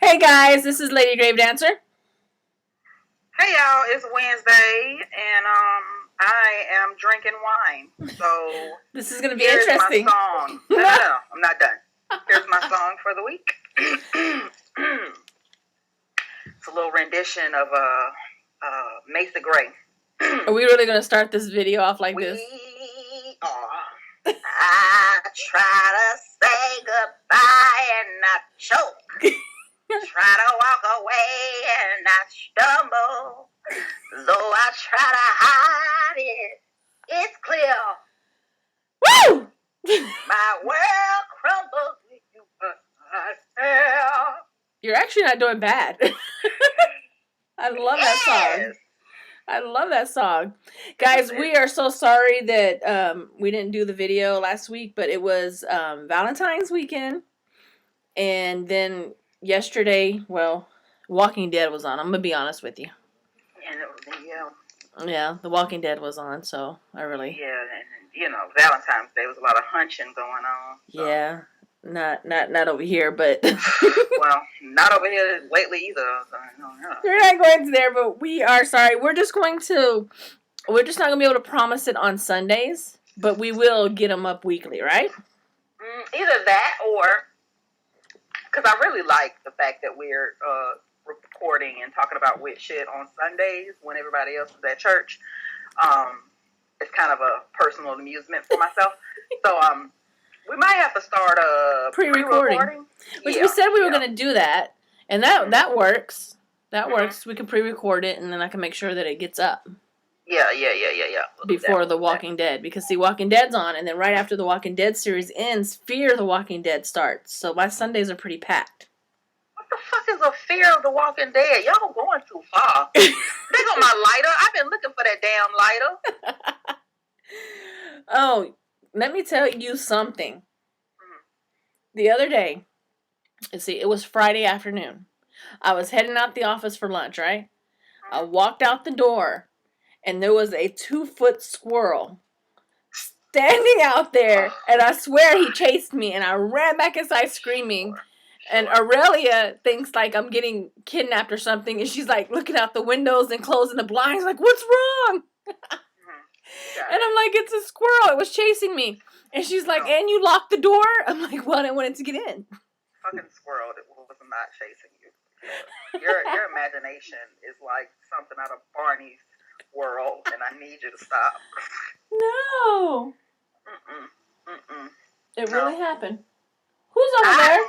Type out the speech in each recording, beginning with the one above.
Hey guys, this is Lady Grave Dancer. Hey y'all, it's Wednesday and I am drinking wine. So this is gonna be here's interesting. My song. No, I'm not done. Here's my song for the week. It's a little rendition of Mesa Gray. Are we really gonna start this video off like this? We are. I try to say goodbye and not choke. Try to walk away and not stumble. Though I try to hide it, it's clear. Woo! My world crumbles with you, but I fell. You're actually not doing bad. I love that song. I love that song. Guys, we are so sorry that we didn't do the video last week, but it was Valentine's weekend. And then yesterday, well, Walking Dead was on. I'm going to be honest with you. Yeah, The Walking Dead was on, so I really... Yeah, and Valentine's Day was a lot of hunching going on. So. Yeah, not over here, but... Well, not over here lately either. We're not going to there, but we are sorry. We're just not going to be able to promise it on Sundays, but we will get them up weekly, right? Either that or... Because I really like the fact that we're recording and talking about weird shit on Sundays when everybody else is at church. It's kind of a personal amusement for myself. So we might have to start pre-recording. Which we said we were going to do that. And that works. That works. We can pre-record it and then I can make sure that it gets up. Yeah. Before The Walking Dead. Because, see, Walking Dead's on, and then right after The Walking Dead series ends, Fear the Walking Dead starts. So my Sundays are pretty packed. What the fuck is a Fear of the Walking Dead? Y'all going too far. They got my lighter. I've been looking for that damn lighter. Oh, let me tell you something. The other day, it was Friday afternoon. I was heading out the office for lunch, right? I walked out the door. And there was a 2-foot squirrel standing out there. And I swear he chased me. And I ran back inside screaming. And Aurelia thinks like I'm getting kidnapped or something. And she's like looking out the windows and closing the blinds. Like, what's wrong? And I'm like, it's a squirrel. It was chasing me. And she's like, and you locked the door? I'm like, well, I wanted to get in. Fucking squirrel that was not chasing you. Your imagination is like something out of Barney's world, and I need you to stop. No. It really happened. Who's over there?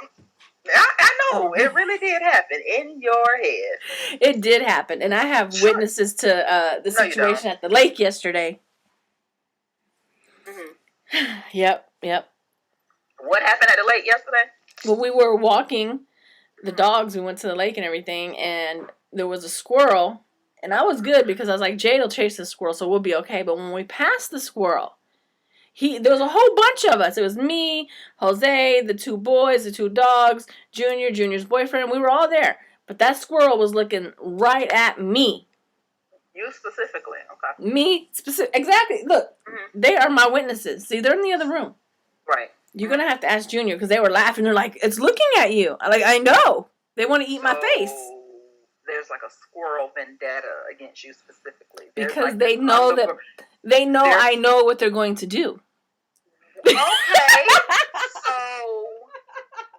I know. It really did happen in your head. It did happen, and I have witnesses to the situation at the lake yesterday. Yep. What happened at the lake yesterday? Well, we were walking the dogs. We went to the lake and everything, and there was a squirrel. And I was good because I was like, Jade will chase the squirrel, so we'll be okay. But when we passed the squirrel, there was a whole bunch of us. It was me, Jose, the 2 boys, the 2 dogs, Junior's boyfriend. We were all there. But that squirrel was looking right at me. You specifically, okay. Me specifically. Exactly. Look, they are my witnesses. See, they're in the other room. Right. You're going to have to ask Junior because they were laughing. They're like, it's looking at you. I'm like, I know. They want to eat my face. There's like a squirrel vendetta against you specifically. Because like they know I know what they're going to do. Okay. So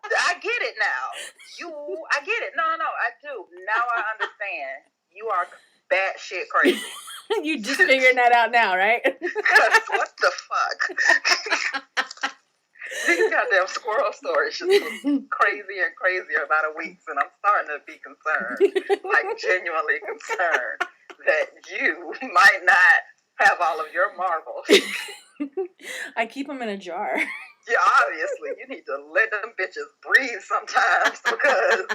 I get it now. I get it. No, I do. Now I understand. You are batshit crazy. You just figuring that out now, right? What the fuck? These goddamn squirrel stories just get crazier and crazier by the weeks, and I'm starting to be concerned, like genuinely concerned, that you might not have all of your marbles. I keep them in a jar. Yeah, obviously. You need to let them bitches breathe sometimes because...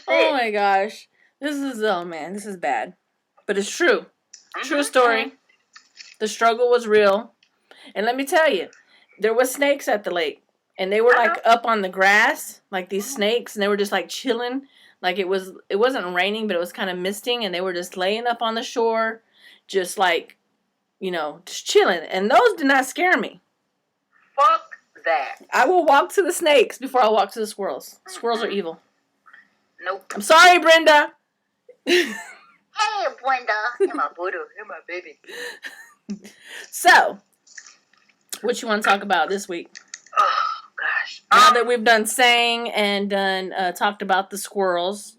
Oh my gosh. This is bad. But it's true. True story. The struggle was real. And let me tell you, there was snakes at the lake, and they were like up on the grass, like these snakes, and they were just like chilling. Like it wasn't raining, but it was kind of misting, and they were just laying up on the shore, just like, just chilling. And those did not scare me. Fuck that. I will walk to the snakes before I walk to the squirrels. Squirrels are evil. Nope. I'm sorry, Brenda. Hey, Brenda. You're my Buddha. You're my baby. So, what you want to talk about this week? Oh, gosh. Now that we've done sang and done talked about the squirrels,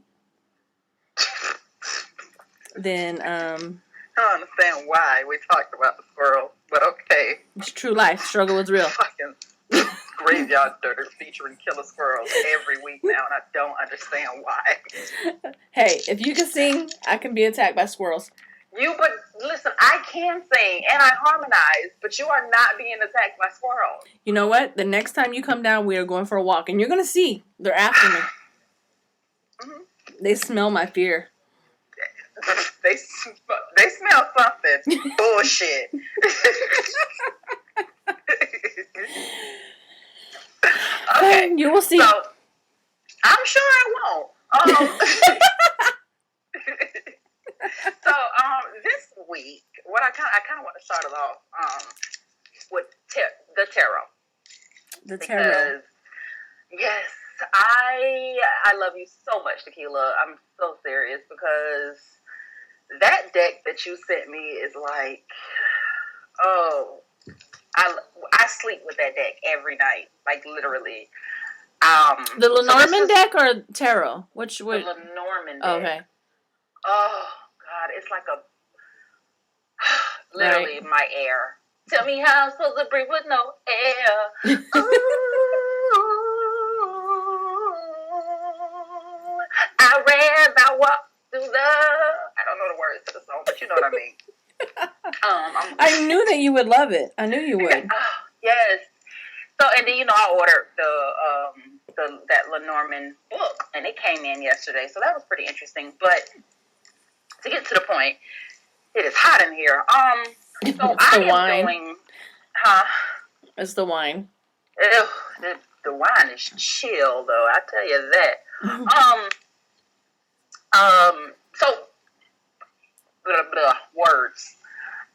then I don't understand why we talked about the squirrels, but okay. It's true life. Struggle is real. Fucking GraveYard Dirt featuring killer squirrels every week now, and I don't understand why. Hey, if you can sing, I can be attacked by squirrels. But listen, I can sing and I harmonize, but you are not being attacked by squirrels. You know what? The next time you come down, we are going for a walk, and you're gonna see they're after me. They smell my fear. They smell something. Bullshit. Okay, you will see. So, I'm sure I won't. So, this week, what I kind of want to start it off with the tarot. The tarot. Because, yes, I love you so much, Tequila. I'm so serious because that deck that you sent me is like, oh, I sleep with that deck every night, like literally. The Lenormand deck or tarot? Which the Lenormand deck. Okay. Oh God, it's like a literally my air. Tell me how I'm supposed to breathe with no air. Ooh, I ran, I walked through the. I don't know the words to the song, but you know what I mean. I knew that you would love it. I knew you would. Yes. So, and then I ordered that Lenormand book, and it came in yesterday, so that was pretty interesting. But to get to the point, it is hot in here. So I am doing, It's the wine. Ew, the wine is chill, though. I tell you that. So words.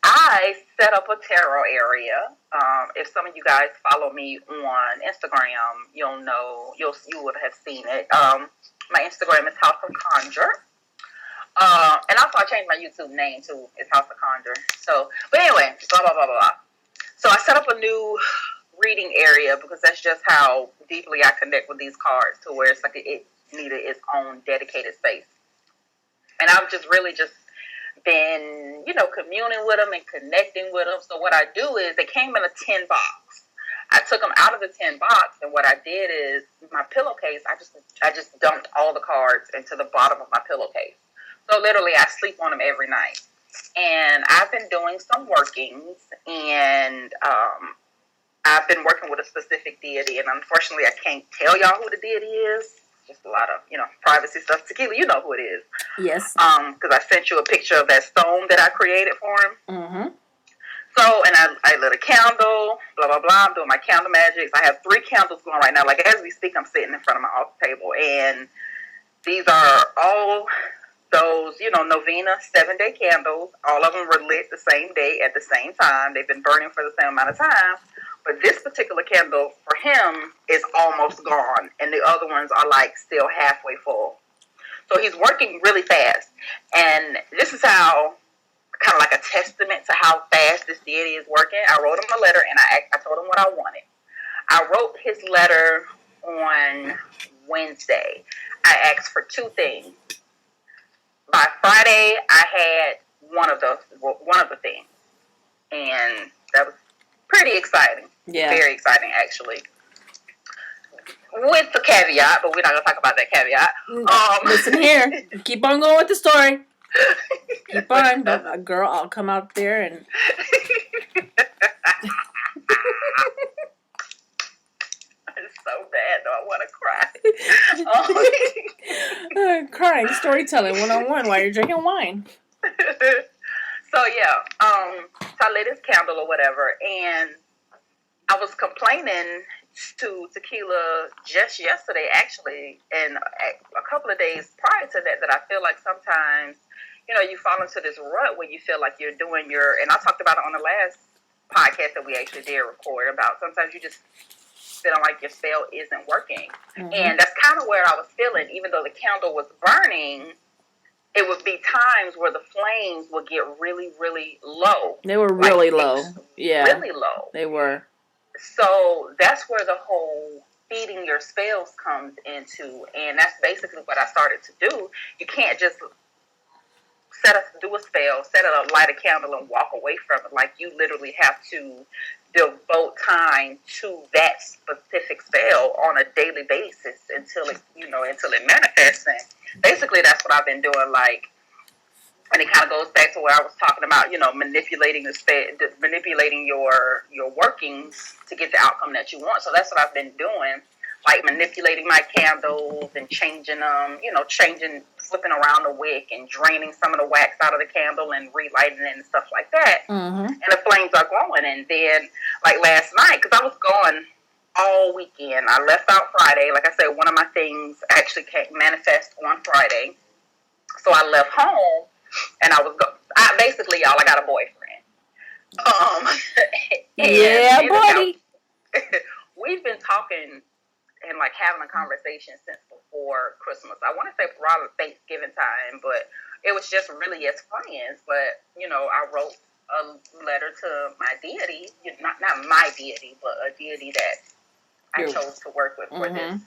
I set up a tarot area. If some of you guys follow me on Instagram, you would have seen it. My Instagram is House of Conjure. And also I changed my YouTube name too. It's House of Conjure. So, but anyway, blah, blah, blah, blah. So I set up a new reading area because that's just how deeply I connect with these cards to where it's like it needed its own dedicated space. And I've just really just been, communing with them and connecting with them. So what I do is they came in a 10 box. I took them out of the 10 box, and what I did is my pillowcase, I just dumped all the cards into the bottom of my pillowcase. So literally I sleep on them every night. And I've been doing some workings, and I've been working with a specific deity, and unfortunately I can't tell y'all who the deity is. Just a lot of, privacy stuff. Tequila, you know who it is. Yes. Because I sent you a picture of that stone that I created for him. Mm-hmm. So, and I lit a candle, blah, blah, blah. I'm doing my candle magics. I have 3 candles going right now. Like, as we speak, I'm sitting in front of my altar table. And these are all those, novena 7-day candles. All of them were lit the same day at the same time. They've been burning for the same amount of time. But this particular candle for him is almost gone, and the other ones are like still halfway full. So he's working really fast, and this is how, kind of like a testament to how fast this deity is working. I wrote him a letter, and I told him what I wanted. I wrote his letter on Wednesday. I asked for 2 things. By Friday, I had one of the things, and that was pretty exciting. Yeah. Very exciting, actually. With the caveat, but we're not going to talk about that caveat. Listen here. Keep on going with the story. Keep on. Girl, I'll come out there and... It's so bad, though. I want to cry. Crying, storytelling 101 while you're drinking wine. So, yeah. So I lit his candle or whatever, and I was complaining to Tequila just yesterday, actually, and a couple of days prior to that I feel like sometimes, you fall into this rut where you feel like you're doing and I talked about it on the last podcast that we actually did record about sometimes you just feeling like your spell isn't working. And that's kind of where I was feeling, even though the candle was burning, it would be times where the flames would get really, really low. They were really low. Yeah. Really low. They were. So that's where the whole feeding your spells comes into. And that's basically what I started to do. You can't just do a spell, set it up, light a candle, and walk away from it. Like, you literally have to devote time to that specific spell on a daily basis until it manifests. And basically, that's what I've been doing. Like, and it kind of goes back to where I was talking about, manipulating manipulating your workings to get the outcome that you want. So that's what I've been doing. Like, manipulating my candles and changing them, flipping around the wick and draining some of the wax out of the candle and relighting it and stuff like that. And the flames are glowing. And then, like last night, because I was gone all weekend, I left out Friday. Like I said, one of my things actually manifest on Friday. So I left home, and basically, y'all, I got a boyfriend. Yeah, buddy. We've been talking and like having a conversation since before Christmas. I want to say around Thanksgiving time, but it was just really as friends. But I wrote a letter to my deity, not my deity, but a deity that I chose to work with for this.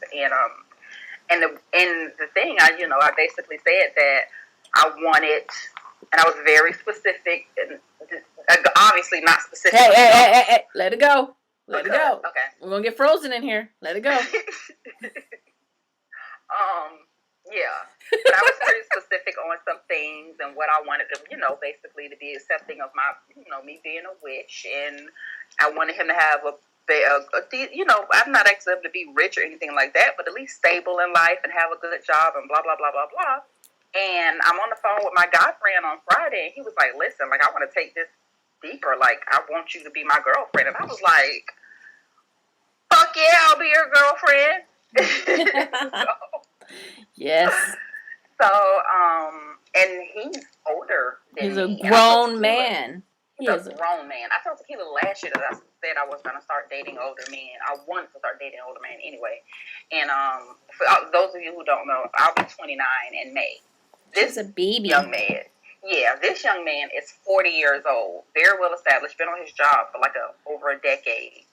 And the thing, I basically said that I wanted, and I was very specific, and obviously not specific. Hey, let it go. Let it go. Okay. We're going to get frozen in here. Let it go. Yeah. But I was pretty specific on some things and what I wanted to, basically to be accepting of my, me being a witch. And I wanted him to have I'm not asking him to be rich or anything like that, but at least stable in life and have a good job and blah, blah, blah, blah, blah. And I'm on the phone with my guy friend on Friday, and he was like, listen, like, I want to take this deeper. Like, I want you to be my girlfriend. And I was like, fuck yeah, I'll be your girlfriend. Yes. So, and he's older than me. He's a grown man. He's a grown man. I told Tequila last year that I said I was going to start dating older men. I wanted to start dating older men anyway. And for those of you who don't know, I'll be 29 in May. This is a baby. Young man. Yeah, this young man is 40 years old. Very well established. Been on his job for like over a decade.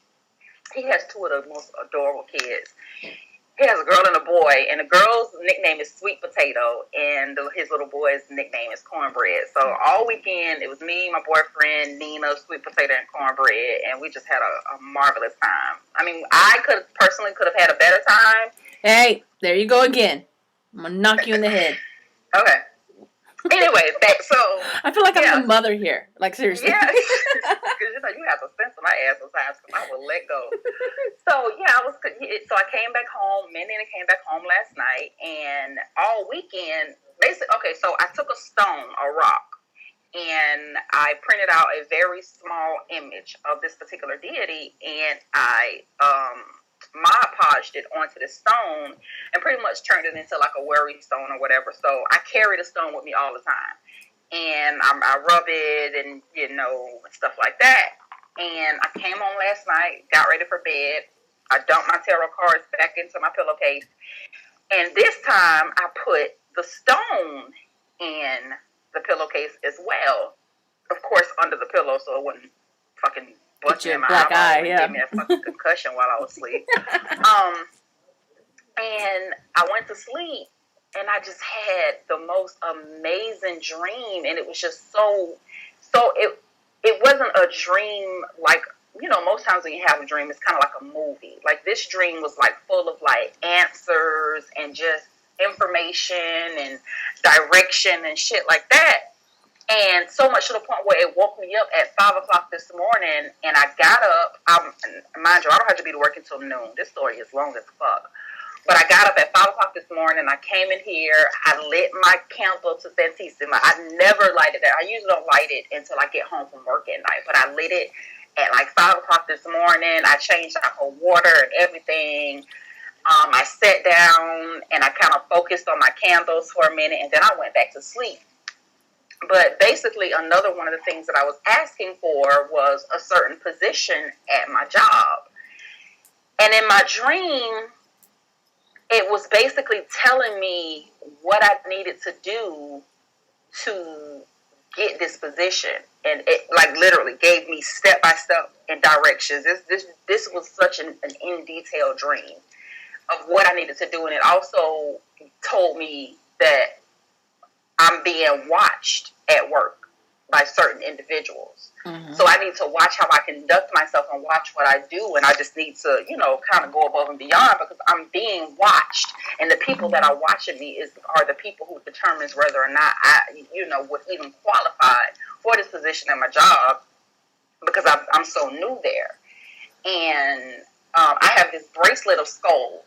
He has two of the most adorable kids. He has a girl and a boy, and the girl's nickname is Sweet Potato, and his little boy's nickname is Cornbread. So all weekend, it was me, my boyfriend, Nina, Sweet Potato, and Cornbread, and we just had a marvelous time. I mean, I could have had a better time. Hey, there you go again. I'm going to knock you in the head. Okay. Anyway, so I feel like I'm the mother here. Like, seriously. Yeah, because you have to censor my ass sometimes because I will let go. So So I came back home. Me and Nina came back home last night, and all weekend, basically. Okay, so I took a stone, a rock, and I printed out a very small image of this particular deity, and I Mod Podged it onto the stone and pretty much turned it into like a worry stone or whatever. So I carry the stone with me all the time, and I rub it and stuff like that. And I came home last night, got ready for bed. I dumped my tarot cards back into my pillowcase, and this time I put the stone in the pillowcase as well. Of course, under the pillow, so it wouldn't fucking bust me in my eyeball and give me a fucking concussion while I was asleep. And I went to sleep, and I just had the most amazing dream, and it was just so it wasn't a dream like, most times when you have a dream, it's kind of like a movie. Like, this dream was like full of like answers and just information and direction and shit like that. And so much to the point where it woke me up at 5 o'clock this morning, and I got up. Mind you, I don't have to be to work until noon. This story is long as fuck. But I got up at 5 o'clock this morning. I came in here. I lit my candle to Santissima. I never lighted that. I usually don't light it until I get home from work at night. But I lit it at like 5 o'clock this morning. I changed out her water and everything. I sat down, and I kind of focused on my candles for a minute, and then I went back to sleep. But basically, another one of the things that I was asking for was a certain position at my job. And in my dream, it was basically telling me what I needed to do to get this position, and it like literally gave me step by step and directions. This was such an in detail dream of what I needed to do, and it also told me that I'm being watched at work by certain individuals. Mm-hmm. So I need to watch how I conduct myself and watch what I do, and I just need to, kind of go above and beyond because I'm being watched, and the people that are watching me are the people who determines whether or not I, would even qualify for this position in my job because I'm so new there. And I have this bracelet of skulls.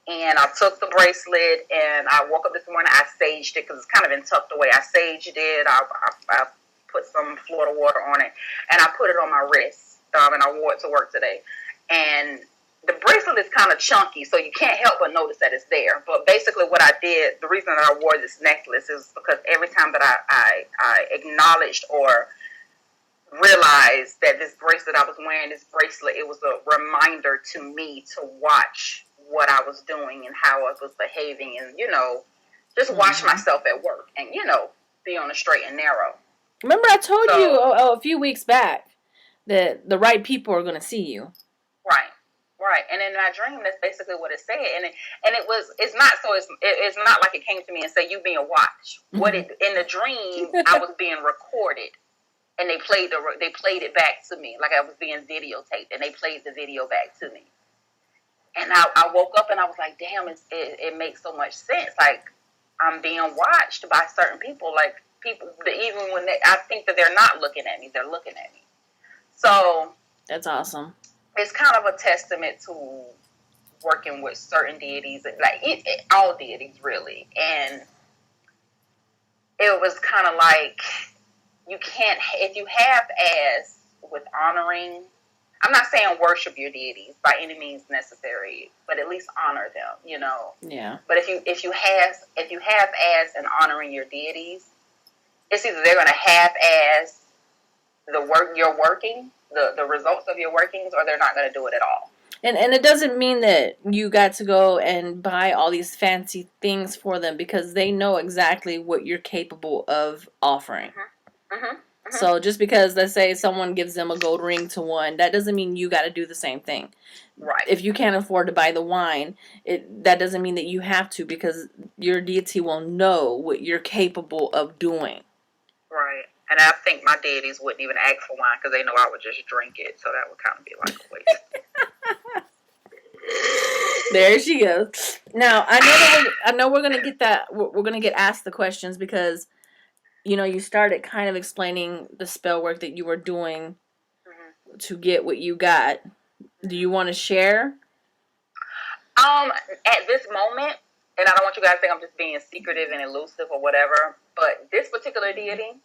And I took the bracelet, and I woke up this morning. I saged it because it's kind of been tucked away. I saged it. I put some Florida water on it, and I put it on my wrist. And I wore it to work today. And the bracelet is kind of chunky, so you can't help but notice that it's there. But basically, what I did, the reason that I wore this necklace is because every time that I acknowledged or realized that this bracelet I was wearing, it was a reminder to me to watch what I was doing and how I was behaving, and just watch myself at work, and be on the straight and narrow. Remember, I told you a few weeks back that the right people are going to see you. Right. And in my dream, that's basically what it said, it's not like it came to me and said you being watched. Mm-hmm. In the dream, I was being recorded. And they played it back to me like I was being videotaped, and they played the video back to me. And I woke up and I was like, damn, it makes so much sense. Like, I'm being watched by certain people. Like, people, even when I think that they're not looking at me, they're looking at me. So. That's awesome. It's kind of a testament to working with certain deities, like all deities, really. And it was kind of like, you can't, if you half-ass with honoring, I'm not saying worship your deities by any means necessary, but at least honor them, Yeah. But if you half-ass in honoring your deities, it's either they're going to half-ass you're working, the results of your workings, or they're not going to do it at all. And it doesn't mean that you got to go and buy all these fancy things for them, because they know exactly what you're capable of offering. Mm-hmm. Mm-hmm. So just because, let's say, someone gives them a gold ring to one, that doesn't mean you got to do the same thing. Right. If you can't afford to buy the wine, that doesn't mean that you have to, because your deity will know what you're capable of doing. Right. And I think my deities wouldn't even ask for wine because they know I would just drink it. So that would kind of be like a waste. There she goes. Now, I know we're gonna get that. We're gonna get asked the questions because, you started kind of explaining the spell work that you were doing to get what you got. Do you want to share? At this moment, and I don't want you guys to think I'm just being secretive and elusive or whatever, but this particular deity,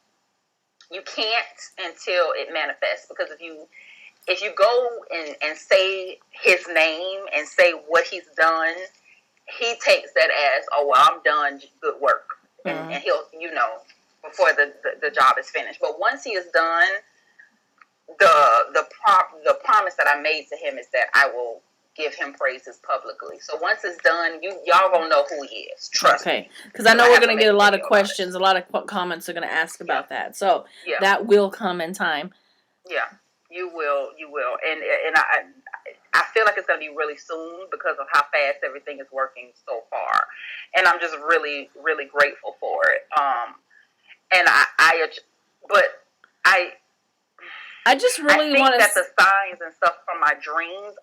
you can't until it manifests, because if you go and say his name and say what he's done, he takes that as, oh, well, I'm done, good work. And he'll, before the job is finished. But once he is done, the promise that I made to him is that I will give him praises publicly. So once it's done, y'all gonna know who he is. Trust me. Because I know we're gonna get a lot of questions, a lot of comments are gonna ask about that. So that will come in time. Yeah, you will, and I feel like it's gonna be really soon because of how fast everything is working so far, and I'm just really, really grateful for it. And I just really want to. that the signs and stuff from my dreams,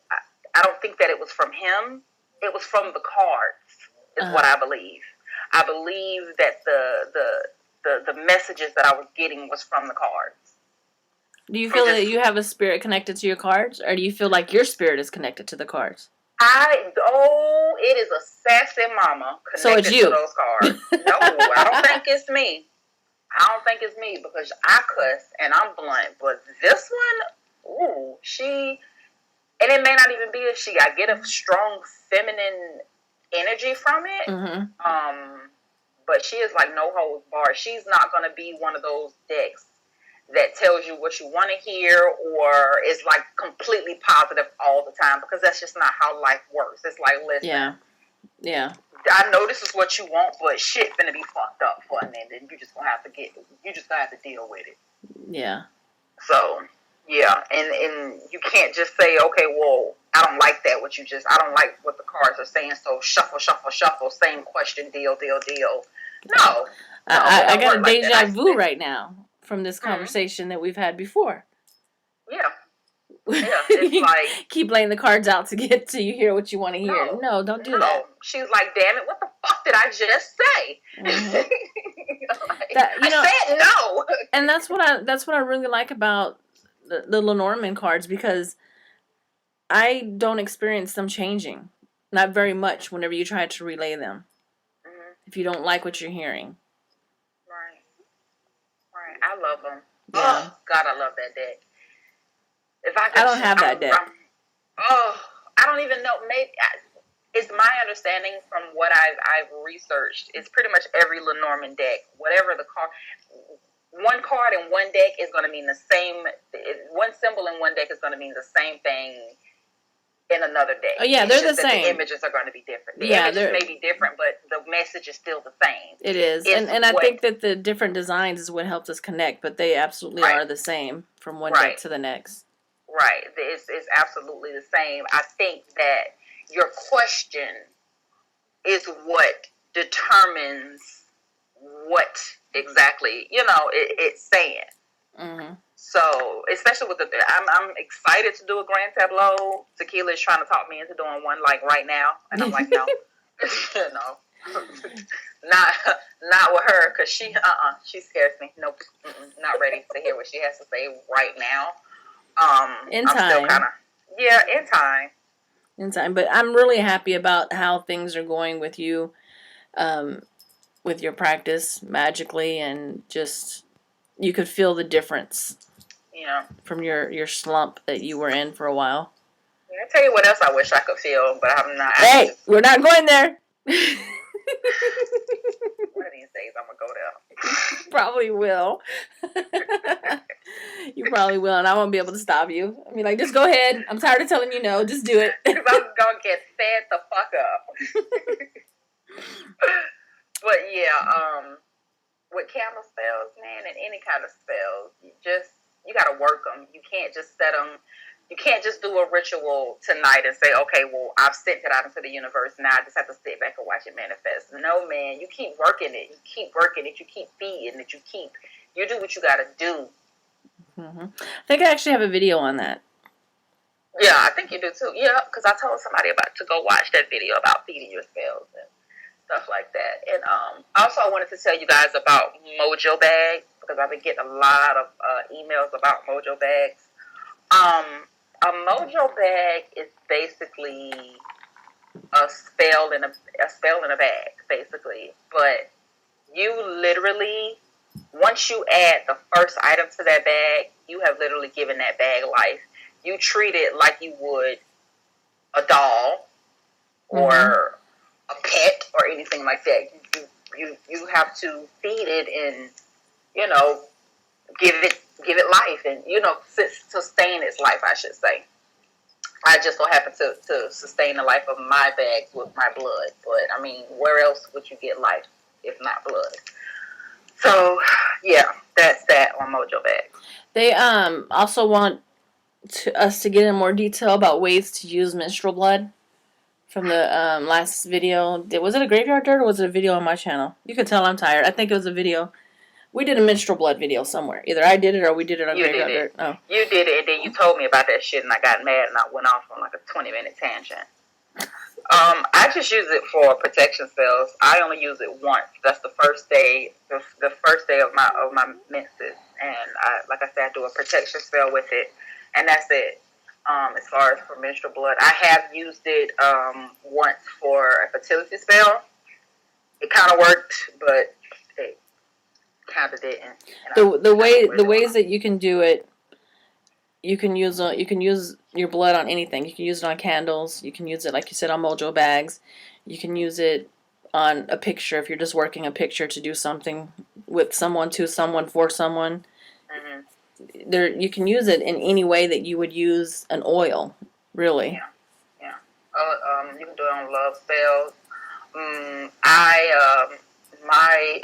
I don't think that it was from him. It was from the cards, is what I believe. I believe that the messages that I was getting was from the cards. Do you feel that you have a spirit connected to your cards, or do you feel like your spirit is connected to the cards? It is a sassy mama connected to those cards. No, I don't think it's me. Because I cuss and I'm blunt, but this one, and it may not even be a she. I get a strong feminine energy from it. Mm-hmm. But she is like no holds barred. She's not going to be one of those decks that tells you what you want to hear, or is like completely positive all the time, because that's just not how life works. It's like, listen, I know this is what you want, but shit finna be fucked up for a minute, and you just gonna have to deal with it. Yeah. So yeah, and you can't just say, okay, well, I don't like that. I don't like what the cards are saying. So shuffle, same question, deal. No, I got a deja vu right now from this conversation that we've had before. Yeah. Yeah, it's like, keep laying the cards out to get to you hear what you want to hear. No, don't do that. She's like, damn it, what the fuck did I just say? I said no. And that's what I really like about the Lenormand cards, because I don't experience them changing. Not very much whenever you try to relay them. Mm-hmm. If you don't like what you're hearing. Right. I love them. Yeah. Oh, God, I love that deck. I don't have that deck. I don't even know. Maybe it's my understanding from what I've researched. It's pretty much every Lenormand deck. Whatever the card, one card in one deck is going to mean the same. One symbol in one deck is going to mean the same thing in another deck. Oh yeah, they're the same. The images are going to be different. The images may be different, but the message is still the same. It is, and I think that the different designs is what helps us connect. But they absolutely are the same from one deck to the next. Right. It's absolutely the same. I think that your question is what determines what exactly, it's saying. Mm-hmm. So, especially with I'm excited to do a grand tableau. Tequila is trying to talk me into doing one like right now. And I'm like, no. No. Not with her, because she scares me. Nope. Not ready to hear what she has to say right now. In time. In time. In time. But I'm really happy about how things are going with you, with your practice magically, and just you could feel the difference. Yeah. From your slump that you were in for a while. Yeah, I'll tell you what else I wish I could feel, but I'm not. Hey, we're not going there. One of these days I'm gonna go there. Probably will. You probably will, and I won't be able to stop you. I mean, just go ahead. I'm tired of telling you no. Just do it. Because I'm gonna get fed the fuck up. But yeah, with candle spells, man, and any kind of spells, you gotta work them. You can't just set them. You can't just do a ritual tonight and say, okay, well, I've sent it out into the universe. Now I just have to sit back and watch it manifest. No, man, you keep working it. You keep working it. You keep feeding it. You do what you got to do. Mm-hmm. I think I actually have a video on that. Yeah, I think you do too. Yeah, because I told somebody to go watch that video about feeding your spells and stuff like that. And also I wanted to tell you guys about Mojo Bags, because I've been getting a lot of emails about Mojo Bags. A Mojo bag is basically a spell in a bag, basically. But you literally, once you add the first item to that bag, you have literally given that bag life. You treat it like you would a doll or a pet or anything like that. You have to feed it and give it life and sustain its life, I should say. I just so happen to sustain the life of my bags with my blood, but I mean, where else would you get life if not blood? So yeah, that's that on Mojo Bags. They also want us to get in more detail about ways to use menstrual blood from the last video. Was it a GraveYard Dirt or was it a video on my channel? You can tell I'm tired. I think it was a video. We did a menstrual blood video somewhere. Either I did it or we did it on GraveYard Dirt. Oh. You did it, and then you told me about that shit, and I got mad, and I went off on like a 20-minute tangent. I just use it for protection spells. I only use it once. That's the first day. The first day of my menses, and like I said, I do a protection spell with it, and that's it. As far as for menstrual blood, I have used it once for a fertility spell. It kind of worked, but it kind of didn't. The ways that you can do it, you can use your blood on anything. You can use it on candles. You can use it, like you said, on Mojo bags. You can use it on a picture if you're just working a picture to do something with someone, to someone, for someone. Mm-hmm. you can use it in any way that you would use an oil, really. Yeah. You can do it on love spells. I my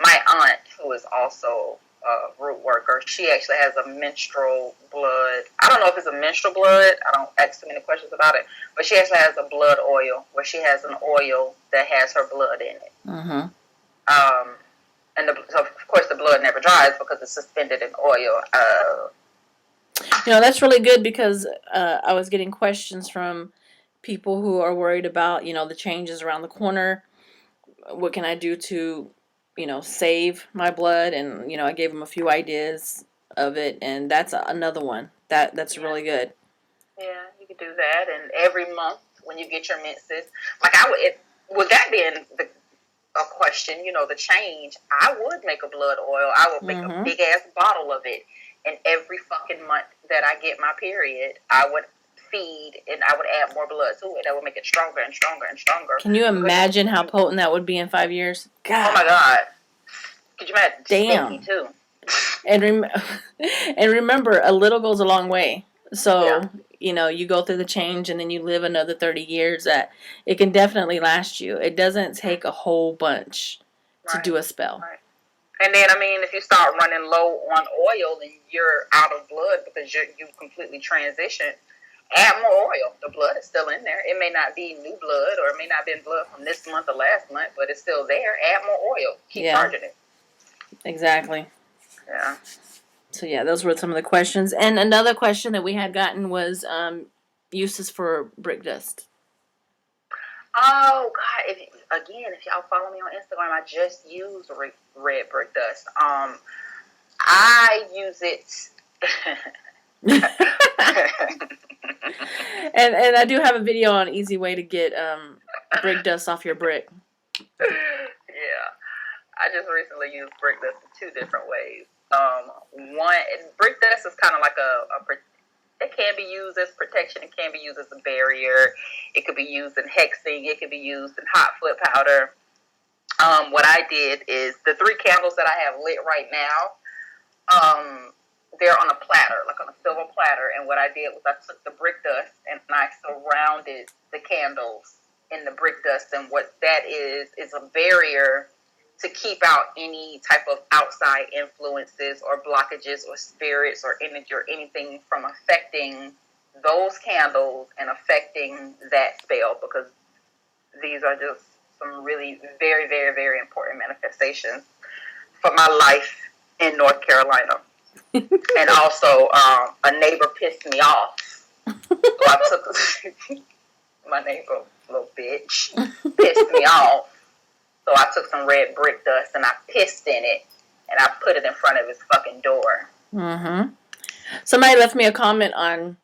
my aunt, who is also a root worker, she actually has a menstrual blood. I don't know if it's a menstrual blood. I don't ask too many questions about it. But she actually has a blood oil where she has an oil that has her blood in it. Mm-hmm. So of course the blood never dries because it's suspended in oil. That's really good because I was getting questions from people who are worried about, the changes around the corner. What can I do to, save my blood? And, I gave them a few ideas of it, and that's another one. That's really good. Yeah, you could do that. And every month when you get your menses, like with that being a question, the change, I would make a blood oil. I would make a big ass bottle of it. And every fucking month that I get my period, I would feed and I would add more blood to it. I would make it stronger and stronger and stronger. Can you imagine how potent that would be in 5 years? God. Oh my God. Could you imagine? Damn. Stinky too. And remember, a little goes a long way. So, you go through the change and then you live another 30 years. That it can definitely last you. It doesn't take a whole bunch to do a spell. Right. And then, if you start running low on oil and you're out of blood because you've completely transitioned, add more oil. The blood is still in there. It may not be new blood or it may not be blood from this month or last month, but it's still there. Add more oil. Keep charging it. Exactly. Yeah. So, those were some of the questions. And another question that we had gotten was uses for brick dust. Oh, God. If y'all follow me on Instagram, I just used red brick dust. I use it. and I do have a video on easy way to get brick dust off your brick. Yeah. I just recently used brick dust in 2 different ways. One, brick dust is kind of like it can be used as protection. It can be used as a barrier. It could be used in hexing. It could be used in hot foot powder. What I did is the 3 candles that I have lit right now, they're on a platter, like on a silver platter. And what I did was I took the brick dust and I surrounded the candles in the brick dust. And what that is a barrier to keep out any type of outside influences or blockages or spirits or energy or anything from affecting those candles and affecting that spell, because these are just some really very, very, very important manifestations for my life in North Carolina. And also, a neighbor pissed me off. So I took my neighbor, little bitch, pissed me off. So I took some red brick dust and I pissed in it and I put it in front of his fucking door. Mm-hmm. Somebody left me a comment on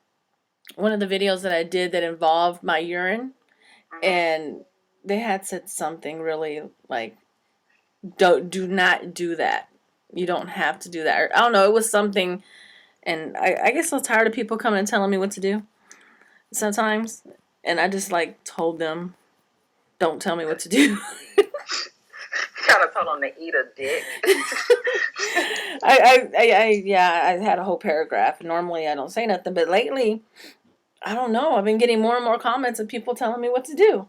one of the videos that I did that involved my urine, and they had said something really like, do not do that. You don't have to do that. Or, I don't know, it was something, and I guess I'm tired of people coming and telling me what to do sometimes, and I just told them, don't tell me what to do. Kind of told them to eat a dick. I had a whole paragraph. Normally I don't say nothing, but lately, I don't know. I've been getting more and more comments of people telling me what to do.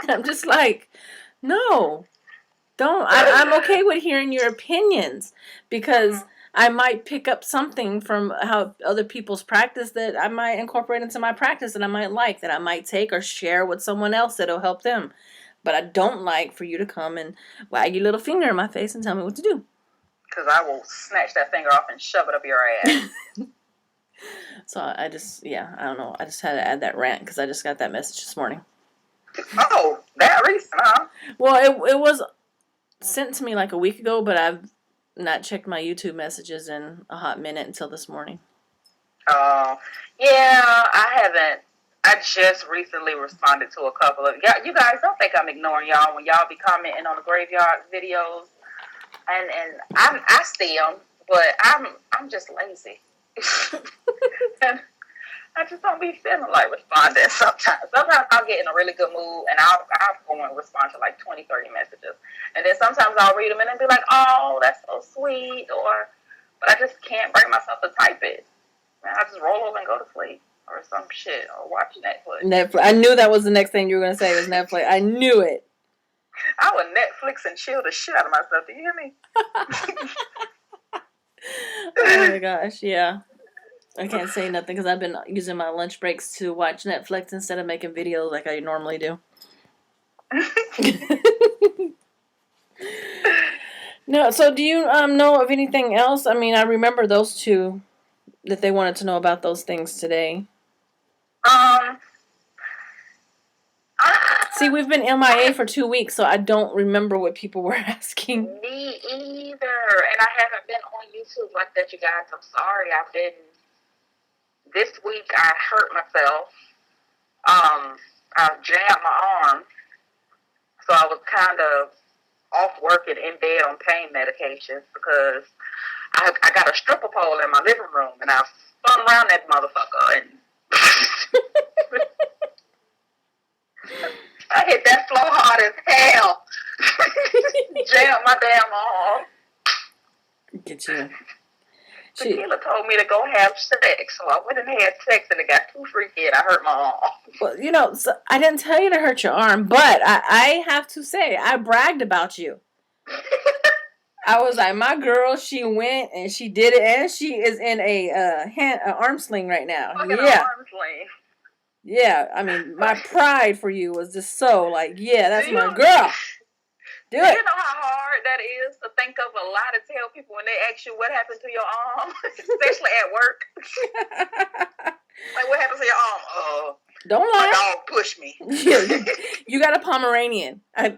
I'm just like, no, don't. I'm okay with hearing your opinions because I might pick up something from how other people's practice that I might incorporate into my practice that I might like, that I might take or share with someone else that'll help them. But I don't like for you to come and wag your little finger in my face and tell me what to do. Because I will snatch that finger off and shove it up your ass. So I just, I don't know. I just had to add that rant because I just got that message this morning. Oh, that recent, huh? Well, it was sent to me like a week ago, but I've not checked my YouTube messages in a hot minute until this morning. Oh, yeah, I haven't. I just recently responded to a couple of you guys. Don't think I'm ignoring y'all when y'all be commenting on the GraveYard videos, and I see them, but I'm just lazy. And I just don't be feeling like responding sometimes. Sometimes I'll get in a really good mood and I'll go and respond to like 20, 30 messages. And then sometimes I'll read them and be like, oh, that's so sweet. But I just can't bring myself to type it. Man, I just roll over and go to sleep or some shit or watch Netflix. Netflix. I knew that was the next thing you were going to say was Netflix. I knew it. I would Netflix and chill the shit out of myself. Do you hear me? Oh my gosh, yeah. I can't say nothing because I've been using my lunch breaks to watch Netflix instead of making videos like I normally do. No, so do you know of anything else? I mean, I remember those two that they wanted to know about those things today. See, we've been MIA for 2 weeks, so I don't remember what people were asking. Me either, and I haven't been on YouTube like that, you guys. I'm sorry. This week I hurt myself. I jammed my arm, so I was kind of off working in bed on pain medications because I got a stripper pole in my living room, and I spun around that motherfucker, and I hit that floor hard as hell. Jammed my damn arm. Get you. Tequila told me to go have sex, so I went and had sex, and it got too freaky, and I hurt my arm. Well, so I didn't tell you to hurt your arm, but I have to say, I bragged about you. I was like, my girl, she went and she did it, and she is in a arm sling right now. Fucking arm sling. Yeah, I mean, my pride for you was just so like, yeah, that's my girl. Do it. You know how hard that is to think of a lie to tell people when they ask you what happened to your arm, especially at work. Like, what happened to your arm? Don't lie. My dog pushed me. You got a Pomeranian. I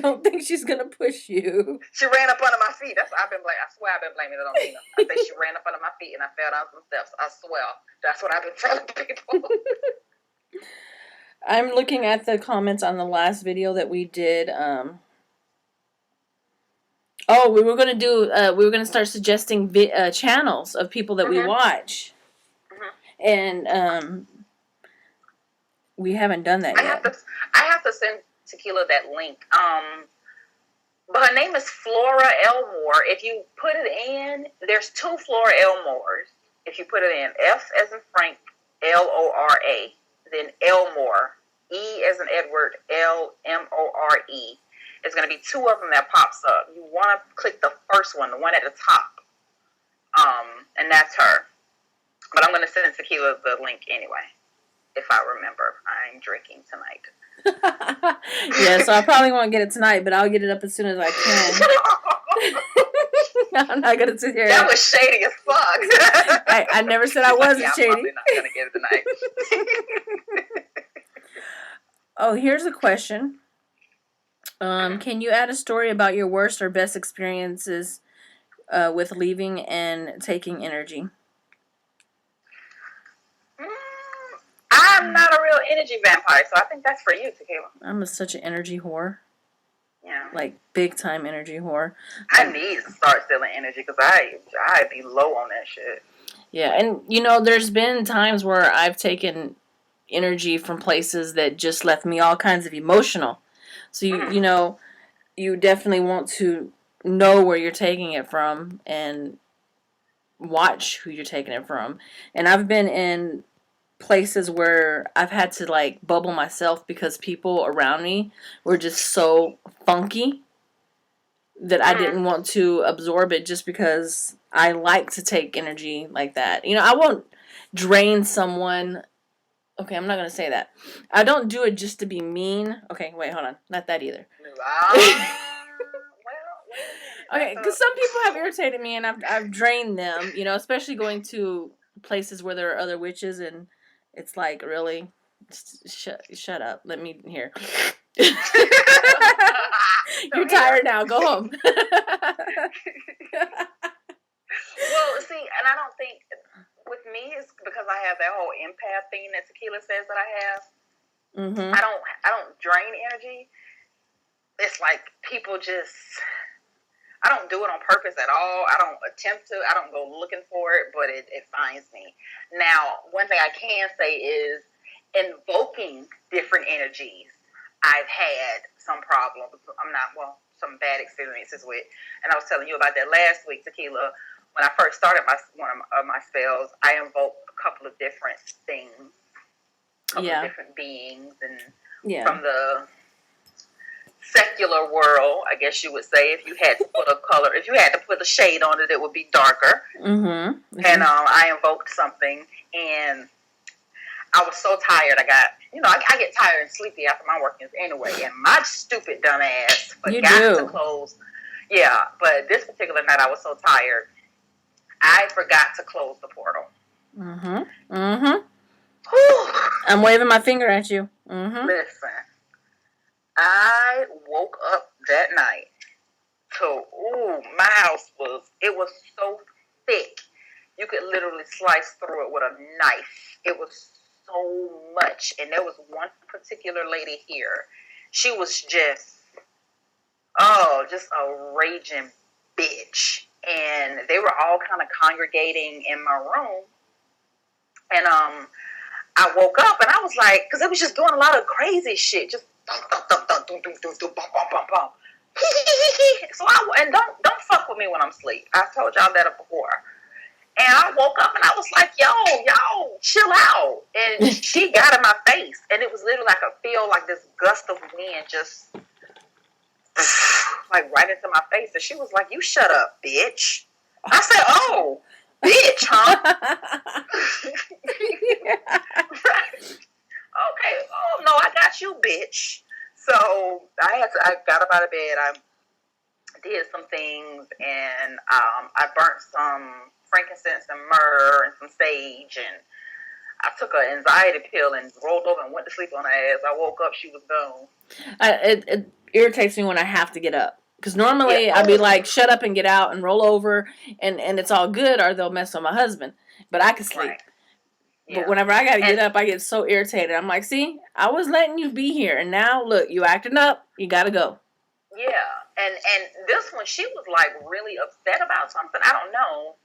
don't think she's gonna push you. She ran up under my feet. That's what I've been blaming. I swear I've been blaming it on Nina. I think she ran up under my feet and I fell down some steps. I swear. That's what I've been telling people. I'm looking at the comments on the last video that we did. We were gonna start suggesting channels of people that we watch, and we haven't done that yet. I have to send Tequila that link. But her name is Flora Elmore. If you put it in, there's 2 Flora Elmores. If you put it in, F as in Frank, Lora, then Elmore, E as in Edward, Lmore. There's going to be 2 of them that pops up. You want to click the first one, the one at the top. And that's her. But I'm going to send Tequila the link anyway, if I remember. I'm drinking tonight. Yeah, so I probably won't get it tonight, but I'll get it up as soon as I can. I'm not going to sit here. That was shady as fuck. I never said I wasn't shady. I'm probably not going to get it tonight. Oh, here's a question. Can you add a story about your worst or best experiences with leaving and taking energy? I'm not a real energy vampire, so I think that's for you, Tequila. I'm such an energy whore. Yeah. Like, big time energy whore. I need to start stealing energy because I be low on that shit. Yeah, and, there's been times where I've taken energy from places that just left me all kinds of emotional. So, you definitely want to know where you're taking it from and watch who you're taking it from. And I've been in places where I've had to, like, bubble myself because people around me were just so funky that I didn't want to absorb it just because I like to take energy like that. I won't drain someone. Okay, I'm not going to say that. I don't do it just to be mean. Okay, wait, hold on. Not that either. Okay, because some people have irritated me and I've drained them, especially going to places where there are other witches and it's like, really? Shut up. Let me hear. You're tired now. Go home. Well, see, and I don't think, with me, it's because I have that whole empath thing that Tequila says that I have. Mm-hmm. I don't drain energy. It's like people just, I don't do it on purpose at all. I don't attempt to. I don't go looking for it, but it finds me. Now, one thing I can say is invoking different energies. I've had some problems. Some bad experiences with. And I was telling you about that last week, Tequila. When I first started one of my spells, I invoked a couple of different things, a couple of different beings, and from the secular world, I guess you would say, if you had to put a shade on it, it would be darker. Mm-hmm. And I invoked something, and I was so tired. I get tired and sleepy after my workings anyway, and my stupid dumb ass forgot to close. Yeah, but this particular night I was so tired, I forgot to close the portal. Mm-hmm. Mm-hmm. I'm waving my finger at you. Mm-hmm. Listen, I woke up that night my house was so thick. You could literally slice through it with a knife. It was so much. And there was one particular lady here. She was just a raging bitch. And they were all kind of congregating in my room. And I woke up and I was like, because it was just doing a lot of crazy shit. Just so don't fuck with me when I'm asleep. I told y'all that before. And I woke up and I was like, yo, chill out. And she got in my face. And it was literally like I feel like this gust of wind just like right into my face. And she was like, you shut up, bitch. I said, oh, bitch, huh? Okay. Oh, no, I got you, bitch. So I got up out of bed. I did some things, and I burnt some frankincense and myrrh and some sage, and I took an anxiety pill and rolled over and went to sleep on her ass. I woke up, she was gone. It irritates me when I have to get up. Because normally I'd be like, shut up and get out and roll over, and it's all good, or they'll mess with my husband. But I can sleep. Right. Yeah. But whenever I got to get up, I get so irritated. I'm like, see, I was letting you be here, and now, look, you acting up, you got to go. Yeah, and this one, she was, like, really upset about something. I don't know.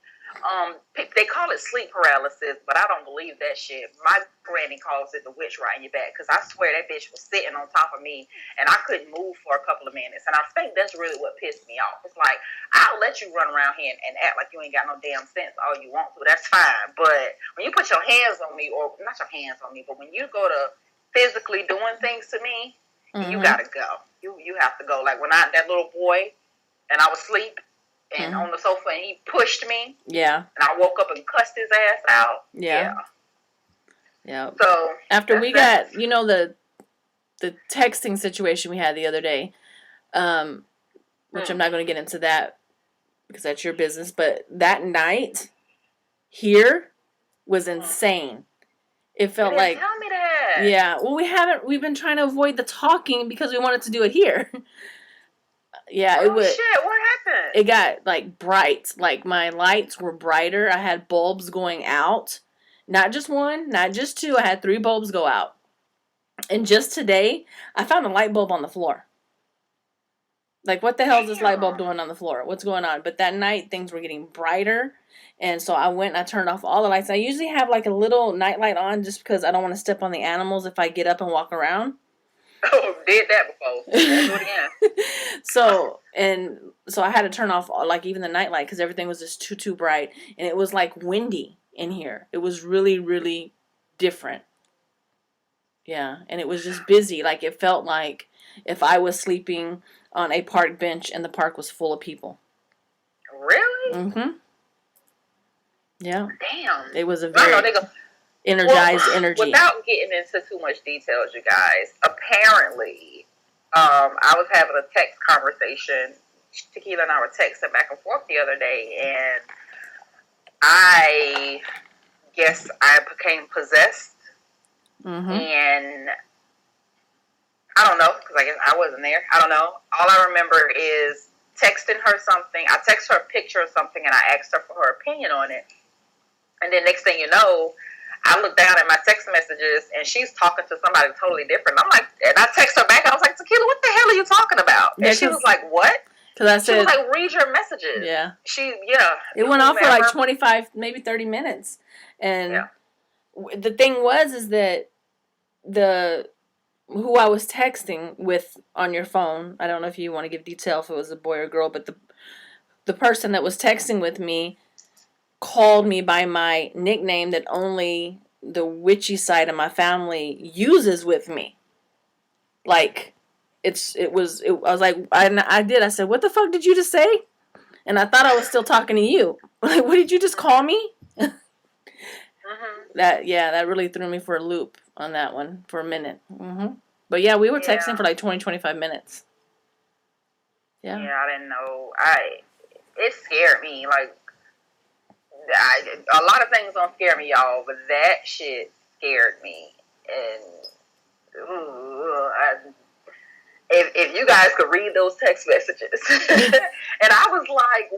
They call it sleep paralysis, but I don't believe that shit. My granny calls it the witch riding your back, because I swear that bitch was sitting on top of me, and I couldn't move for a couple of minutes, and I think that's really what pissed me off. It's like, I'll let you run around here and act like you ain't got no damn sense all you want to, that's fine, but when you put your hands on me, or not your hands on me, but when you go to physically doing things to me, you gotta go. You have to go. Like when that little boy, and I was asleep, and on the sofa, and he pushed me. Yeah. And I woke up and cussed his ass out. Yeah. Yeah. So after we got, the texting situation we had the other day, which I'm not going to get into that because that's your business, but that night here was insane. It felt like, tell me that. Yeah. Well, we've been trying to avoid the talking because we wanted to do it here. Yeah, shit, what happened? It got, like, bright. Like, my lights were brighter. I had bulbs going out. Not just one, not just two. I had 3 bulbs go out. And just today, I found a light bulb on the floor. Like, what the hell is this light bulb doing on the floor? What's going on? But that night, things were getting brighter. And so I went and I turned off all the lights. I usually have, like, a little nightlight on just because I don't want to step on the animals if I get up and walk around. Oh, did that before. Do it again. So I had to turn off, like, even the nightlight because everything was just too bright. And it was, like, windy in here. It was really, really different. Yeah, and it was just busy. Like, it felt like if I was sleeping on a park bench and the park was full of people. Really? Mm-hmm. Yeah. Damn. It was a very energized energy. Without getting into too much details, you guys, apparently, I was having a text conversation. Tequila and I were texting back and forth the other day, and I guess I became possessed. Mm-hmm. And I don't know, because I guess I wasn't there. I don't know. All I remember is texting her something. I texted her a picture of something, and I asked her for her opinion on it. And then next thing you know, I look down at my text messages, and she's talking to somebody totally different. I'm like, and I text her back. I was like, Tequila, what the hell are you talking about? And she was like, what? Because I said, she was like, read your messages. Yeah. It went off for like 25, maybe 30 minutes. And the thing is that who I was texting with on your phone, I don't know if you want to give detail if it was a boy or girl, but the person that was texting with me called me by my nickname that only the witchy side of my family uses with me. Like, I was like, I said, what the fuck did you just say? And I thought I was still talking to you. Like, what did you just call me? That really threw me for a loop on that one for a minute. But yeah, we were texting for like 20, 25 minutes. Yeah. Yeah, I didn't know. It scared me. Like, a lot of things don't scare me, y'all, but that shit scared me. And if you guys could read those text messages, and I was like,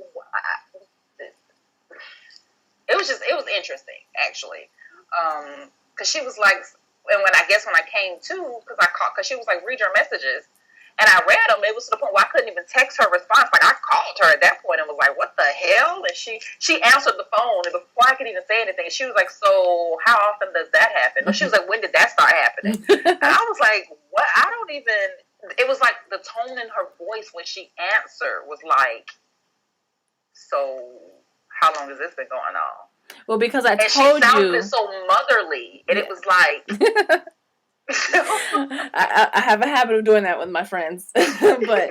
it was interesting actually, because she was like, and when I came to, because she was like, read your messages. And I read them. It was to the point where I couldn't even text her response. Like, I called her at that point and was like, what the hell? And she answered the phone. And before I could even say anything, she was like, so how often does that happen? And she was like, when did that start happening? And I was like, what? It was like the tone in her voice when she answered was like, so how long has this been going on? Well, because I told you. And she sounded so motherly. And it was like... I have a habit of doing that with my friends. But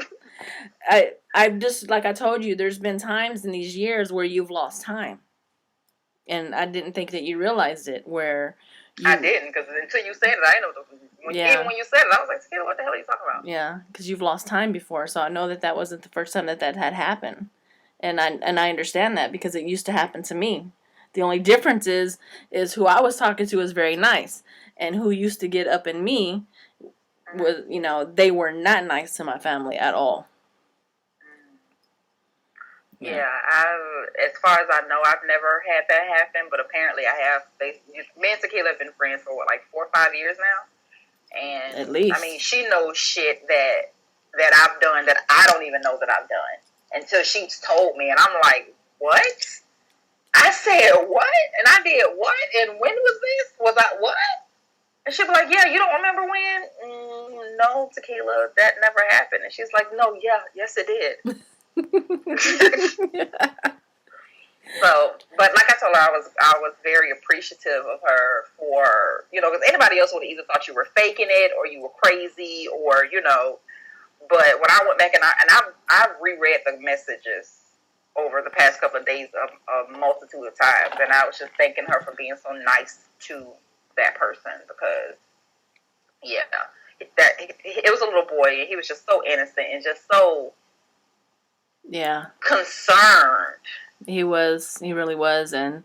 I just, like I told you, there's been times in these years where you've lost time. And I didn't think that you realized it, where I didn't, because until you said it, I didn't know. Even when you said it, I was like, Skilla, what the hell are you talking about? Yeah, because you've lost time before, so I know that wasn't the first time that had happened. And I understand that, because it used to happen to me. The only difference is who I was talking to was very nice. And who used to get up in me was, they were not nice to my family at all. Yeah, as far as I know, I've never had that happen, but apparently I have. Me and Tequila have been friends for, like 4 or 5 years now. And at least. I mean, she knows shit that I've done that I don't even know that I've done until she's told me. And I'm like, what? I said what? And I did what? And when was this? Was I what? And she'd be like, yeah, you don't remember when? No, Tequila, that never happened. And she's like, no, yes it did. So, but like I told her, I was very appreciative of her for, because anybody else would have either thought you were faking it or you were crazy or, but when I went back and I reread the messages over the past couple of days a multitude of times, and I was just thanking her for being so nice to that person, because it was a little boy and he was just so innocent and just so concerned. He really was. And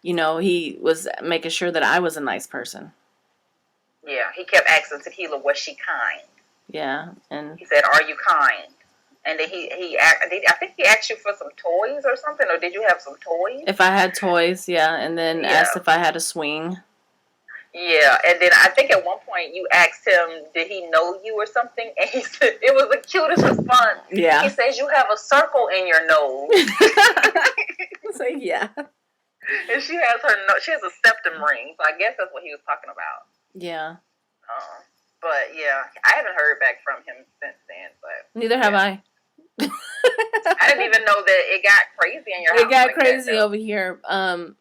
he was making sure that I was a nice person. He kept asking Tequila, was she kind? And he said, are you kind? And then I think he asked you for some toys or something, or did you have some toys? If I had toys, and then asked if I had a swing. Yeah, and then I think at one point you asked him, did he know you or something? And he said, it was the cutest response. Yeah. He says, you have a circle in your nose. So, yeah. And she has a septum ring, so I guess that's what he was talking about. Yeah. But, yeah, I haven't heard back from him since then. But neither have I. I didn't even know that it got crazy in your house. It got crazy over here. I'm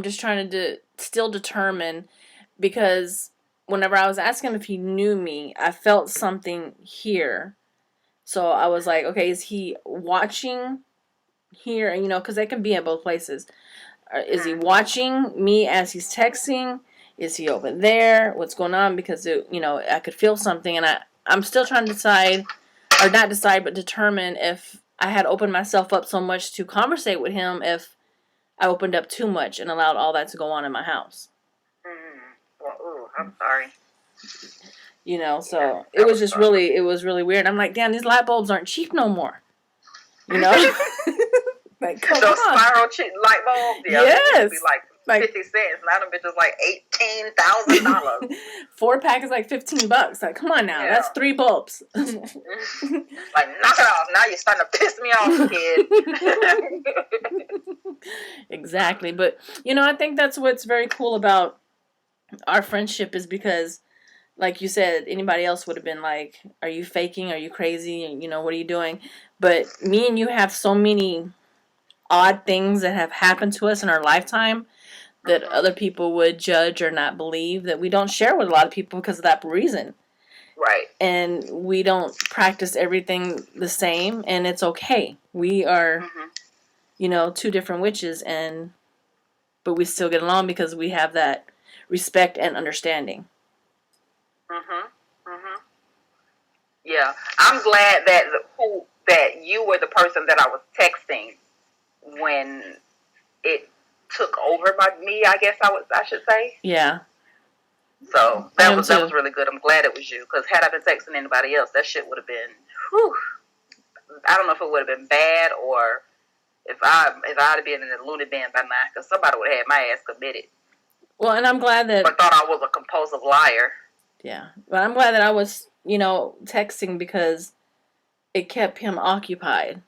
just trying to still determine, because whenever I was asking him if he knew me, I felt something here. So I was like, okay, is he watching here? Because they can be in both places. Is he watching me as he's texting? Is he over there? What's going on? Because, I could feel something, and I'm still trying to decide, or not decide, but determine if I had opened myself up so much to conversate with him, if I opened up too much and allowed all that to go on in my house. Well, I'm sorry. So it was just it was really weird. I'm like, damn, these light bulbs aren't cheap no more. Like, come Those on. spiral light bulbs? Yeah, yes. be like Like 50 cents. Now them bitches like $18,000. 4-pack is like $15. Like, come on now, Yeah. that's 3 bulbs. Like, knock it off. Now you're starting to piss me off, kid. Exactly. But, I think that's what's very cool about our friendship is because, like you said, anybody else would have been like, are you faking? Are you crazy? And, what are you doing? But me and you have so many odd things that have happened to us in our lifetime that other people would judge or not believe, that we don't share with a lot of people because of that reason. Right. And we don't practice everything the same, and it's okay. We are, 2 different witches, but we still get along because we have that respect and understanding. Yeah, I'm glad that you were the person that I was texting when it took over me. I guess I should say. Yeah. So that was really good. I'm glad it was you, because had I been texting anybody else, that shit would have been. Whew, I don't know if it would have been bad or if I'd have been in the loony bin by now, because somebody would have had my ass committed. Well, and I'm glad that. I thought I was a compulsive liar. Yeah, but I'm glad that I was, texting because it kept him occupied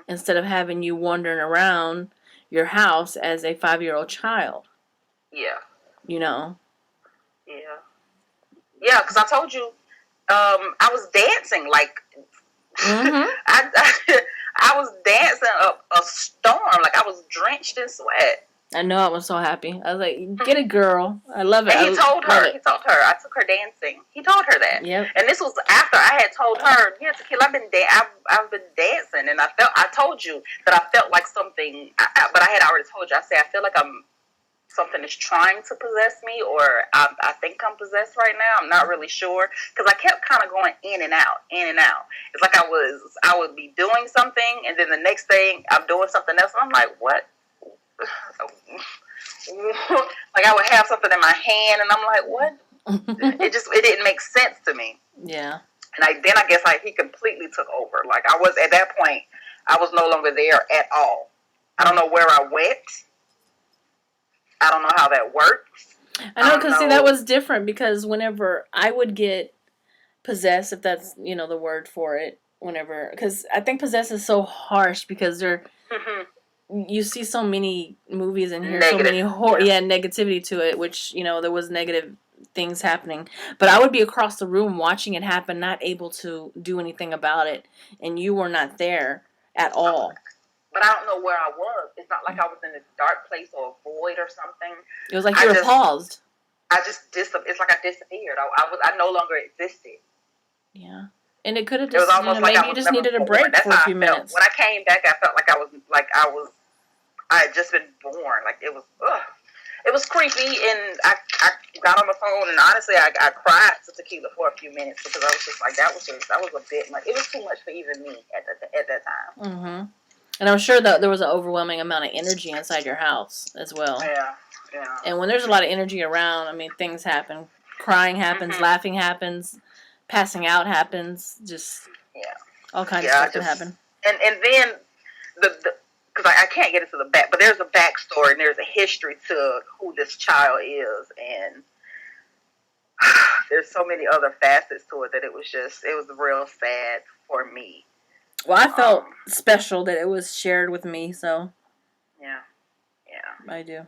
instead of having you wandering around your house as a 5-year-old child. Yeah. Yeah. Yeah, because I told you, I was dancing like. I was dancing up a storm, like I was drenched in sweat. I know, I was so happy. I was like, get it, girl. I love it. And he told her. I took her dancing. He told her that. Yep. And this was after I had told her, yeah, Tequila, I've been dancing. And I told you that I felt like something, but I had already told you. I said, I feel like something is trying to possess me, or I think I'm possessed right now. I'm not really sure, because I kept kind of going in and out. It's like I would be doing something, and then the next thing I'm doing something else, and I'm like, what? Like I would have something in my hand, and I'm like, what? It didn't make sense to me. Yeah. And I guess he completely took over. Like I was, at that point, I was no longer there at all. I don't know where I went. I don't know how that works. I know, because see, that was different, because whenever I would get possessed, if that's, the word for it, because I think possessed is so harsh, because you see so many movies and hear so many negativity to it, which, there was negative things happening. But I would be across the room watching it happen, not able to do anything about it, and you were not there at all. But I don't know where I was. It's not like I was in this dark place or a void or something. It was like you were paused. It's like I disappeared. I no longer existed. Yeah. And it could have just, like maybe you just needed a break for a few minutes. When I came back, I felt like I had just been born. Like it was creepy, and I got on the phone, and honestly, I cried to Tequila for a few minutes, because I was just like, that was a bit much. It was too much for even me at that time. And I'm sure that there was an overwhelming amount of energy inside your house as well. Yeah. And when there's a lot of energy around, things happen. Crying happens, laughing happens, passing out happens, just all kinds of stuff can happen. And then because I can't get into the back, but there's a backstory and there's a history to who this child is, and there's so many other facets to it that it was real sad for me. Well, I felt special that it was shared with me, so. Yeah. I do.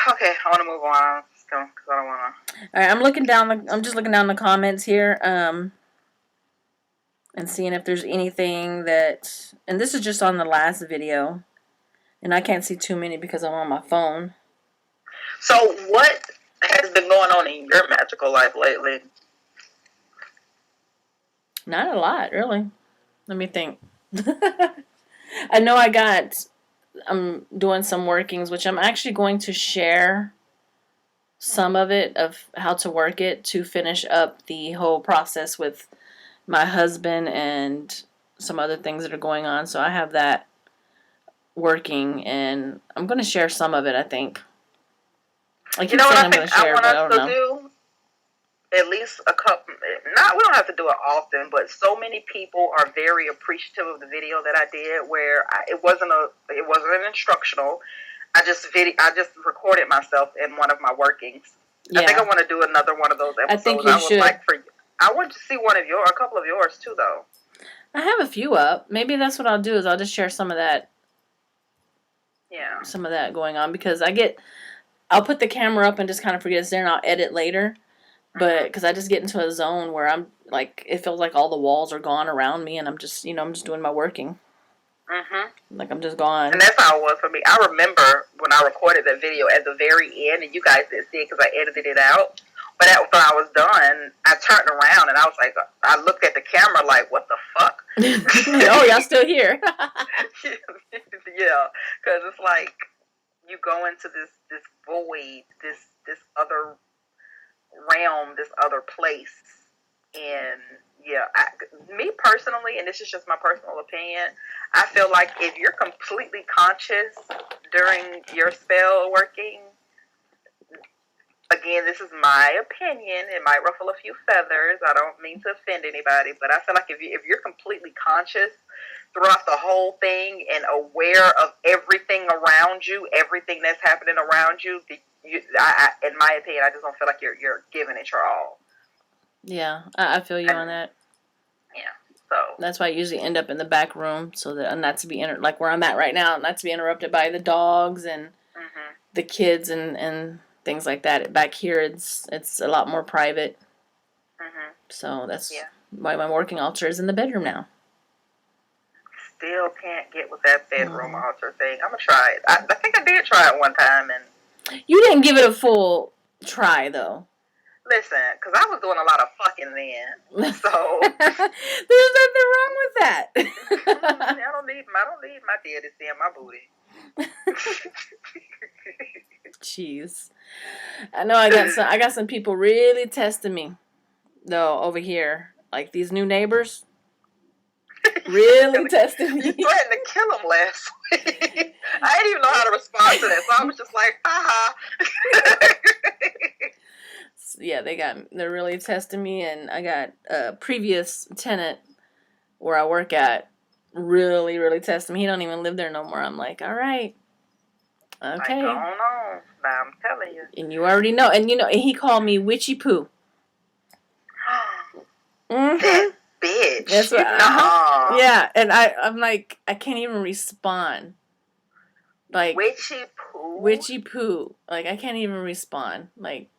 Okay, I want to move on, because I don't want to. All right, I'm just looking down the comments here, and seeing if there's anything that, and this is just on the last video, and I can't see too many because I'm on my phone. So, what has been going on in your magical life lately? Not a lot, really. Let me think. I know I'm doing some workings, which I'm actually going to share some of it, of how to work it, to finish up the whole process with my husband and some other things that are going on. So I have that working, and I'm going to share some of it, I think. I keep saying I'm going to share, but I don't know. Do at least a couple. We don't have to do it often, but so many people are very appreciative of the video that I did, where it wasn't an instructional. I just recorded myself in one of my workings. Yeah. I think I want to do another one of those episodes. I think you should. I want to see a couple of yours too, though. I have a few up. Maybe that's what I'll do is I'll just share some of that. Yeah. Some of that going on because I'll put the camera up and just kind of forget it's there and I'll edit later. But because I just get into a zone where I'm like, it feels like all the walls are gone around me and I'm just doing my working. Mm-hmm. Like I'm just gone. And that's how it was for me. I remember when I recorded that video at the very end, and you guys didn't see it because I edited it out. But when I was done, I turned around and I was like, I looked at the camera like, what the fuck? Oh, y'all still here? Yeah, because it's like you go into this void, this other realm, this other place, and yeah, me personally, and this is just my personal opinion, I feel like if you're completely conscious during your spell working, again, this is my opinion, it might ruffle a few feathers, I don't mean to offend anybody, but I feel like if you're completely conscious throughout the whole thing and aware of everything around you, everything that's happening around you, in my opinion, I just don't feel like you're giving it your all. Yeah, I feel you on that. Yeah, so that's why I usually end up in the back room so that not to be like where I'm at right now, not to be interrupted by the dogs and the kids and things like that. Back here, it's a lot more private. So that's why my working altar is in the bedroom now. Still can't get with that bedroom altar thing. I'm gonna try it. I think I did try it one time, and you didn't give it a full try though. Listen, because I was doing a lot of fucking then, so there's nothing wrong with that. I don't need my daddy seeing my booty. Jeez, I know I got some people really testing me though over here, like these new neighbors. Really testing me. You threatened to kill him last week. I didn't even know how to respond to that, so I was just like, haha. Yeah, they're really testing me, and I got a previous tenant where I work at really, really testing me. He don't even live there no more. I'm like, all right. Okay. Go on. I'm telling you. And you already know. And he called me witchy poo. That bitch. That's what. Yeah, and I'm like, I can't even respond. Like witchy poo. Witchy poo. Like I can't even respond. Like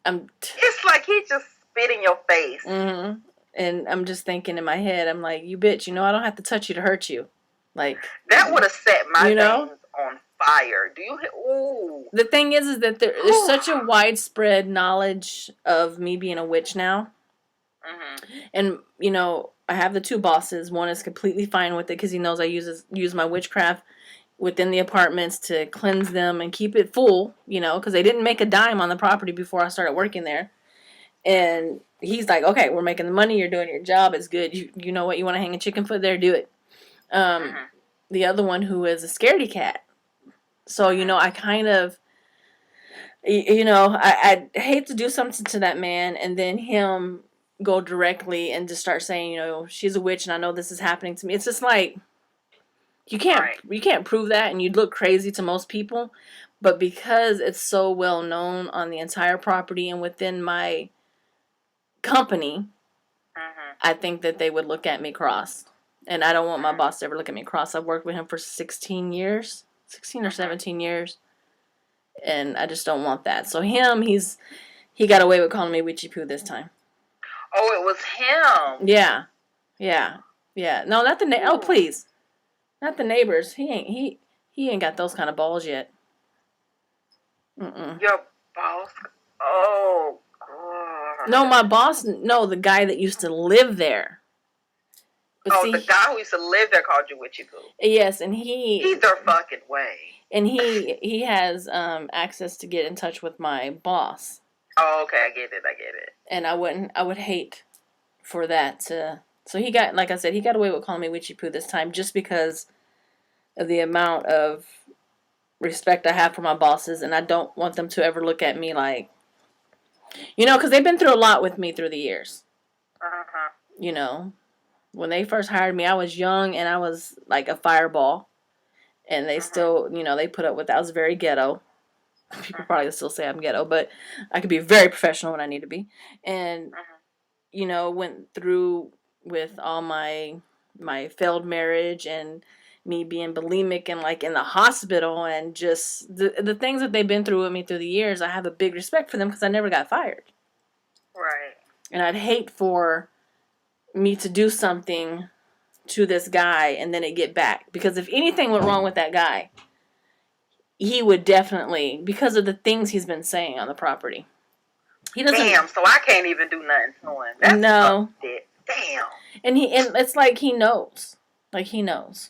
it's like he just spit in your face. And I'm just thinking in my head, I'm like, you bitch, I don't have to touch you to hurt you. Like that would have set my veins on fire. Do you? Ooh. The thing is that there's such a widespread knowledge of me being a witch now. And I have the two bosses. One is completely fine with it because he knows I use my witchcraft within the apartments to cleanse them and keep it full, because they didn't make a dime on the property before I started working there. And he's like, okay, we're making the money, you're doing your job, it's good. You know what, you want to hang a chicken foot there, do it. The other one who is a scaredy cat. So, I kind of, I hate to do something to that man and then him go directly and just start saying, she's a witch and I know this is happening to me. It's just like, you can't prove that, and you'd look crazy to most people, but because it's so well known on the entire property and within my company, I think that they would look at me cross, and I don't want my boss to ever look at me cross. I've worked with him for 16 or 17 years, and I just don't want that. So he got away with calling me witchy poo this time. Oh, it was him. Yeah. No, not the oh, please. Not the neighbors. He ain't got those kind of balls yet. Your boss? Oh, God. No, my boss. No, the guy that used to live there. But the guy who used to live there called you witchy poo. Yes, and he's their fucking way. And he has access to get in touch with my boss. Oh, okay, I get it. And I would hate for that to. So he got, like I said, he got away with calling me witchy poo this time just because of the amount of respect I have for my bosses, and I don't want them to ever look at me like, because they've been through a lot with me through the years. When they first hired me, I was young and I was like a fireball, and they still, they put up with that. I was very ghetto. People probably still say I'm ghetto, but I could be very professional when I need to be. And, went through with all my failed marriage and me being bulimic and like in the hospital and just the things that they've been through with me through the years. I have a big respect for them because I never got fired. Right. And I'd hate for me to do something to this guy and then it get back. Because if anything went wrong with that guy, he would definitely, because of the things he's been saying on the property. He doesn't. Damn, so I can't even do nothing to him. That's no. Damn. And it's like he knows. Like he knows.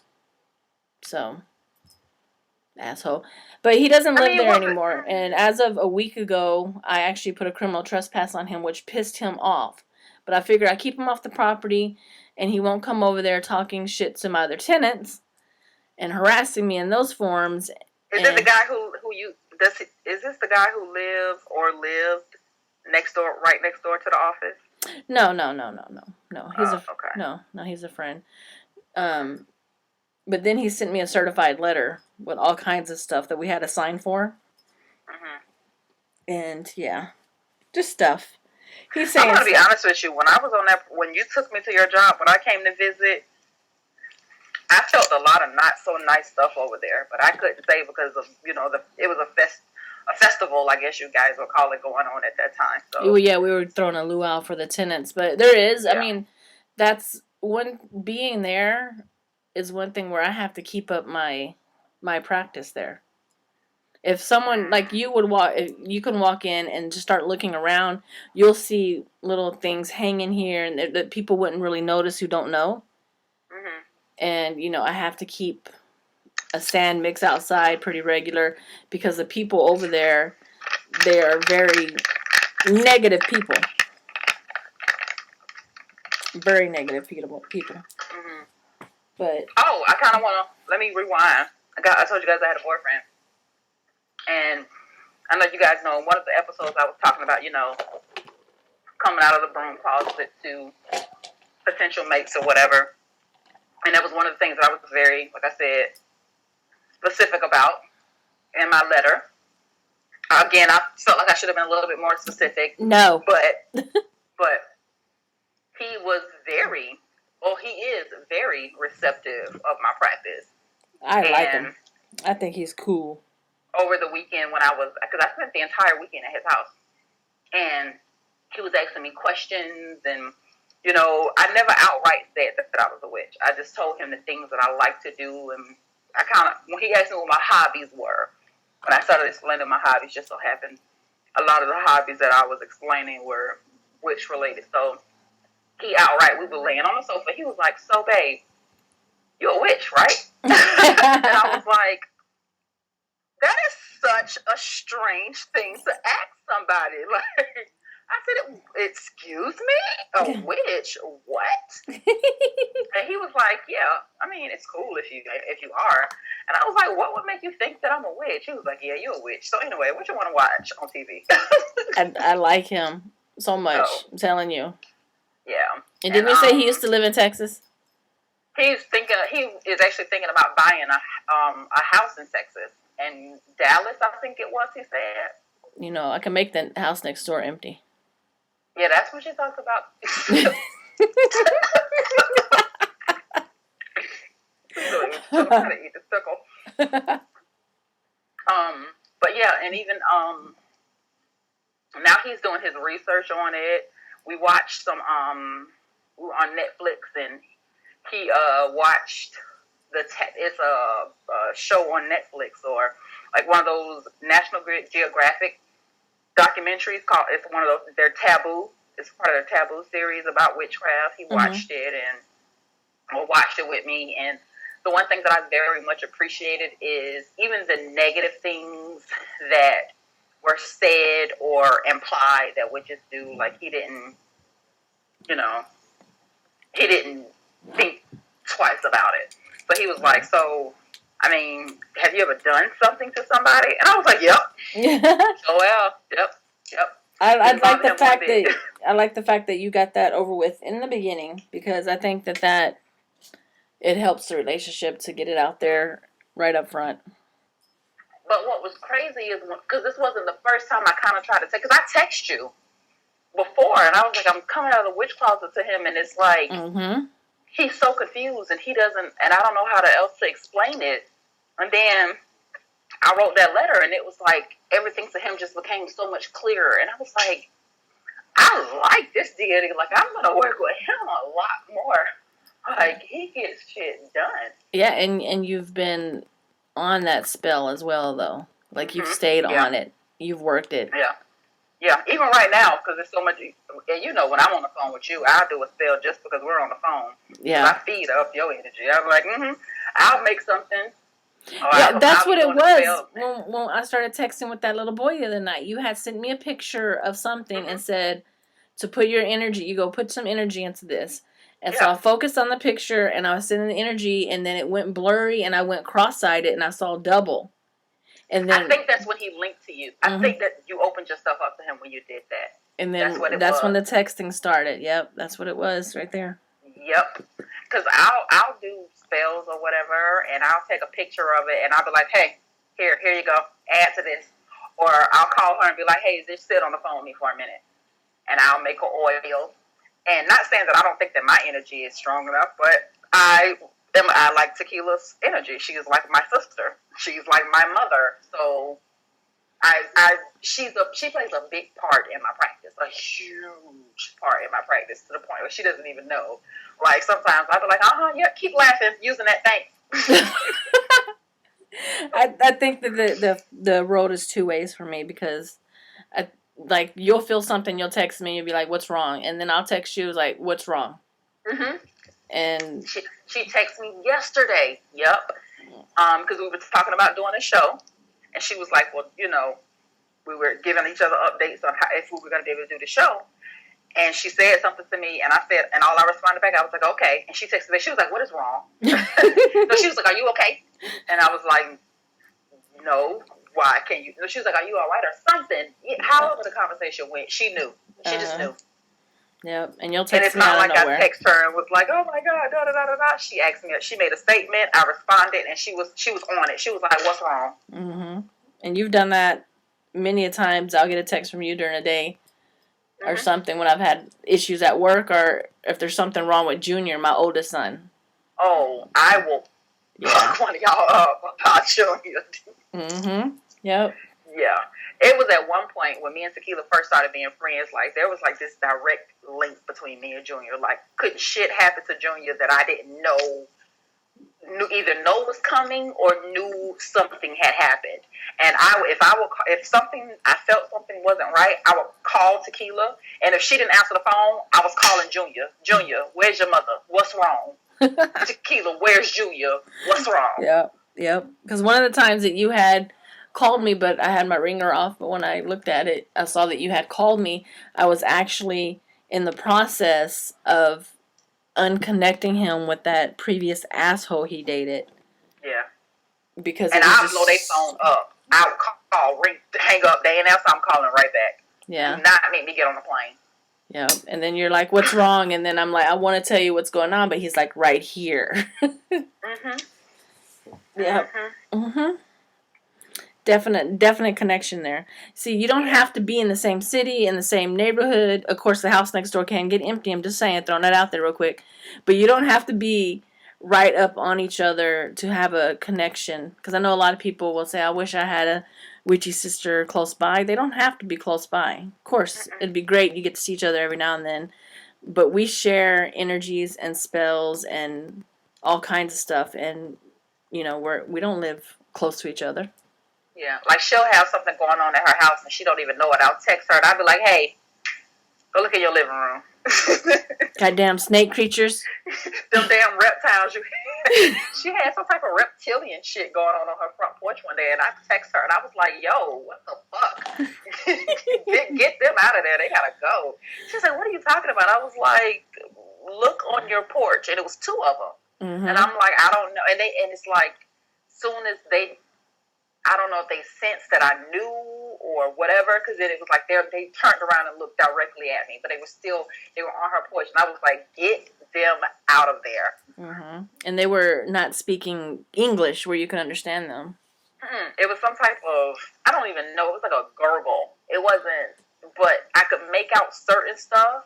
So, asshole. But he doesn't live there anymore. And as of a week ago, I actually put a criminal trespass on him, which pissed him off. But I figured I'd keep him off the property, and he won't come over there talking shit to my other tenants and harassing me in those forms. Is it the guy is this the guy who lives or lived right next door to the office? No. He's he's a friend. But then he sent me a certified letter with all kinds of stuff that we had to sign for. Mm-hmm. And yeah, just stuff. He's saying. I'm gonna be honest with you. When you took me to your job, when I came to visit, I felt a lot of not so nice stuff over there, but I couldn't say because of it was a festival, I guess you guys would call it, going on at that time. So well, yeah, we were throwing a luau for the tenants, but there is. Yeah. I mean, that's one being there is one thing where I have to keep up my practice there. If someone like you you can walk in and just start looking around, you'll see little things hanging here and that people wouldn't really notice who don't know. Mm-hmm. And I have to keep a sand mix outside pretty regular because the people over there, they are very negative people. Very negative people. Mm-hmm. But I kind of want to let me rewind. I told you guys I had a boyfriend, and I know you guys know in one of the episodes I was talking about coming out of the broom closet to potential mates or whatever, and that was one of the things that I was very, like I said, specific about in my letter. Again, I felt like I should have been a little bit more specific. No, but he was he is very receptive of my practice. I like him. I think he's cool. Over the weekend because I spent the entire weekend at his house, and he was asking me questions, and I never outright said that I was a witch. I just told him the things that I like to do, and when he asked me what my hobbies were, when I started explaining my hobbies, just so happened a lot of the hobbies that I was explaining were witch related. So we were laying on the sofa. He was like, "So, babe, you're a witch, right?" And I was like, "That is such a strange thing to ask somebody." Like, I said, "Excuse me, a witch? What?" And he was like, "Yeah, I mean, it's cool if you are." And I was like, "What would make you think that I'm a witch?" He was like, "Yeah, you're a witch. So anyway, what you want to watch on TV?" I like him so much. I'm telling you. Yeah. And didn't you say he used to live in Texas? He is actually thinking about buying a house in Texas and Dallas. I think it was. He said. I can make the house next door empty. Yeah, that's what you talk about. Trying to eat the pickle. But yeah, and even now he's doing his research on it. We watched some on Netflix, and he watched it's a show on Netflix, or like one of those National Geographic documentaries called. It's one of those. They're taboo. It's part of their taboo series about witchcraft. He watched it watched it with me, and the one thing that I very much appreciated is even the negative things that were said or implied that witches do. Like he didn't think twice about it. So he was like, "So, I mean, have you ever done something to somebody?" And I was like, "Yep." Oh well, yep. I like the fact that you got that over with in the beginning, because I think that it helps the relationship to get it out there right up front. But what was crazy is, because this wasn't the first time I kind of tried to take, because I text you before, and I was like, I'm coming out of the witch closet to him, and it's like, he's so confused, and he doesn't, and I don't know how else to explain it. And then I wrote that letter, and it was like, everything to him just became so much clearer, and I was like, I like this deity. Like, I'm going to work with him a lot more. Like, he gets shit done. Yeah, and you've been on that spell as well, though. Like, you've stayed on it. You've worked it. Yeah. Yeah, even right now, because there's so much, and you know, when I'm on the phone with you, I'll do a spell just because we're on the phone. Yeah. I feed up your energy. I'm like, I'll make something. Yeah, that's what it was. When I started texting with that little boy the other night, you had sent me a picture of something and said to put your energy, you go put some energy into this. And so I focused on the picture, and I was sending the energy, and then it went blurry, and I went cross-eyed, and I saw double. And then I think that's when he linked to you. I think that you opened yourself up to him when you did that. And then that's when the texting started. Yep, that's what it was right there. Yep. Because I'll do spells or whatever, and I'll take a picture of it, and I'll be like, hey, here you go, add to this. Or I'll call her and be like, hey, just sit on the phone with me for a minute. And I'll make her oil. And not saying that I don't think that my energy is strong enough, but I like Tequila's energy. She is like my sister. She's like my mother. So she plays a big part in my practice, a huge part in my practice, to the point where she doesn't even know. Like, sometimes I'll be like, yeah, keep laughing, using that, thanks. I think that the road is two ways for me, because like, you'll feel something, you'll text me, you'll be like, what's wrong? And then I'll text you, like, what's wrong? And she texted me yesterday. Yep. Because we were talking about doing a show, and she was like, well, you know, we were giving each other updates on if we were going to be able to do the show. And she said something to me, and I said, and all I responded back, I was like, okay. And she texted me, she was like, what is wrong? So she was like, are you okay? And I was like, no, why can't you? She was like, are you all right or something? However the conversation went, she knew. She just knew. Yep, and you'll text me. And it's me not like I text her and was like, "Oh my God, da da da da da." She asked me. She made a statement. I responded, and she was on it. She was like, "What's wrong?" And you've done that many a times. I'll get a text from you during the day, or something, when I've had issues at work, or if there's something wrong with Junior, my oldest son. Oh, I will fuck one of y'all up about Junior. Yep. Yeah. It was at one point when me and Tequila first started being friends, like, there was like this direct link between me and Junior. Like, couldn't shit happen to Junior that I didn't either know was coming or knew something had happened. And if I felt something wasn't right, I would call Tequila, and if she didn't answer the phone, I was calling Junior. Junior, where's your mother? What's wrong? Tequila, where's Junior? What's wrong? Yep. Because one of the times that you had called me, but I had my ringer off, but when I looked at it, I saw that you had called me. I was actually in the process of unconnecting him with that previous asshole he dated. Yeah. Because I would blow their phone up. I would call, ring, hang up, day and else I'm calling right back. Yeah. Do not make me get on the plane. Yeah. And then you're like, what's wrong? And then I'm like, I want to tell you what's going on, but he's like, right here. Yeah. Definite connection there. See, you don't have to be in the same city, in the same neighborhood. Of course, the house next door can get empty. I'm just saying, throwing that out there real quick. But you don't have to be right up on each other to have a connection. Because I know a lot of people will say, I wish I had a witchy sister close by. They don't have to be close by. Of course, it'd be great. You get to see each other every now and then. But we share energies and spells and all kinds of stuff. And, you know, we don't live close to each other. Yeah, like, she'll have something going on at her house and she don't even know it. I'll text her and I'll be like, hey, go look in your living room. Goddamn snake creatures. Them damn reptiles. She had some type of reptilian shit going on her front porch one day, and I text her and I was like, yo, what the fuck? Get them out of there. They gotta go. She's like, what are you talking about? I was like, look on your porch. And it was two of them. And I'm like, I don't know. And it's like, soon as I don't know if they sensed that I knew or whatever, because then it was like they turned around and looked directly at me, but they were on her porch, and I was like, get them out of there. Mm-hmm. And they were not speaking English where you could understand them. It was some type of, I don't even know, it was like a gurgle. It wasn't, but I could make out certain stuff,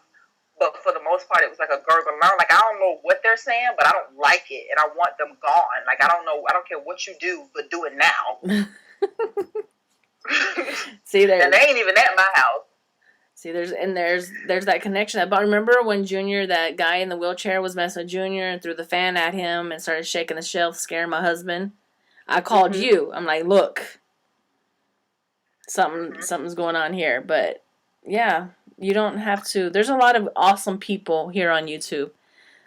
but for the most part, it was like a gurgle. And I'm like, I don't know what they're saying, but I don't like it, and I want them gone. Like, I don't know, I don't care what you do, but do it now. See, there. And they ain't even at my house. See, there's that connection. But remember when Junior, that guy in the wheelchair, was messing with Junior and threw the fan at him and started shaking the shelf, scaring my husband? I called you. I'm like, look, something's going on here. But yeah, you don't have to. There's a lot of awesome people here on YouTube,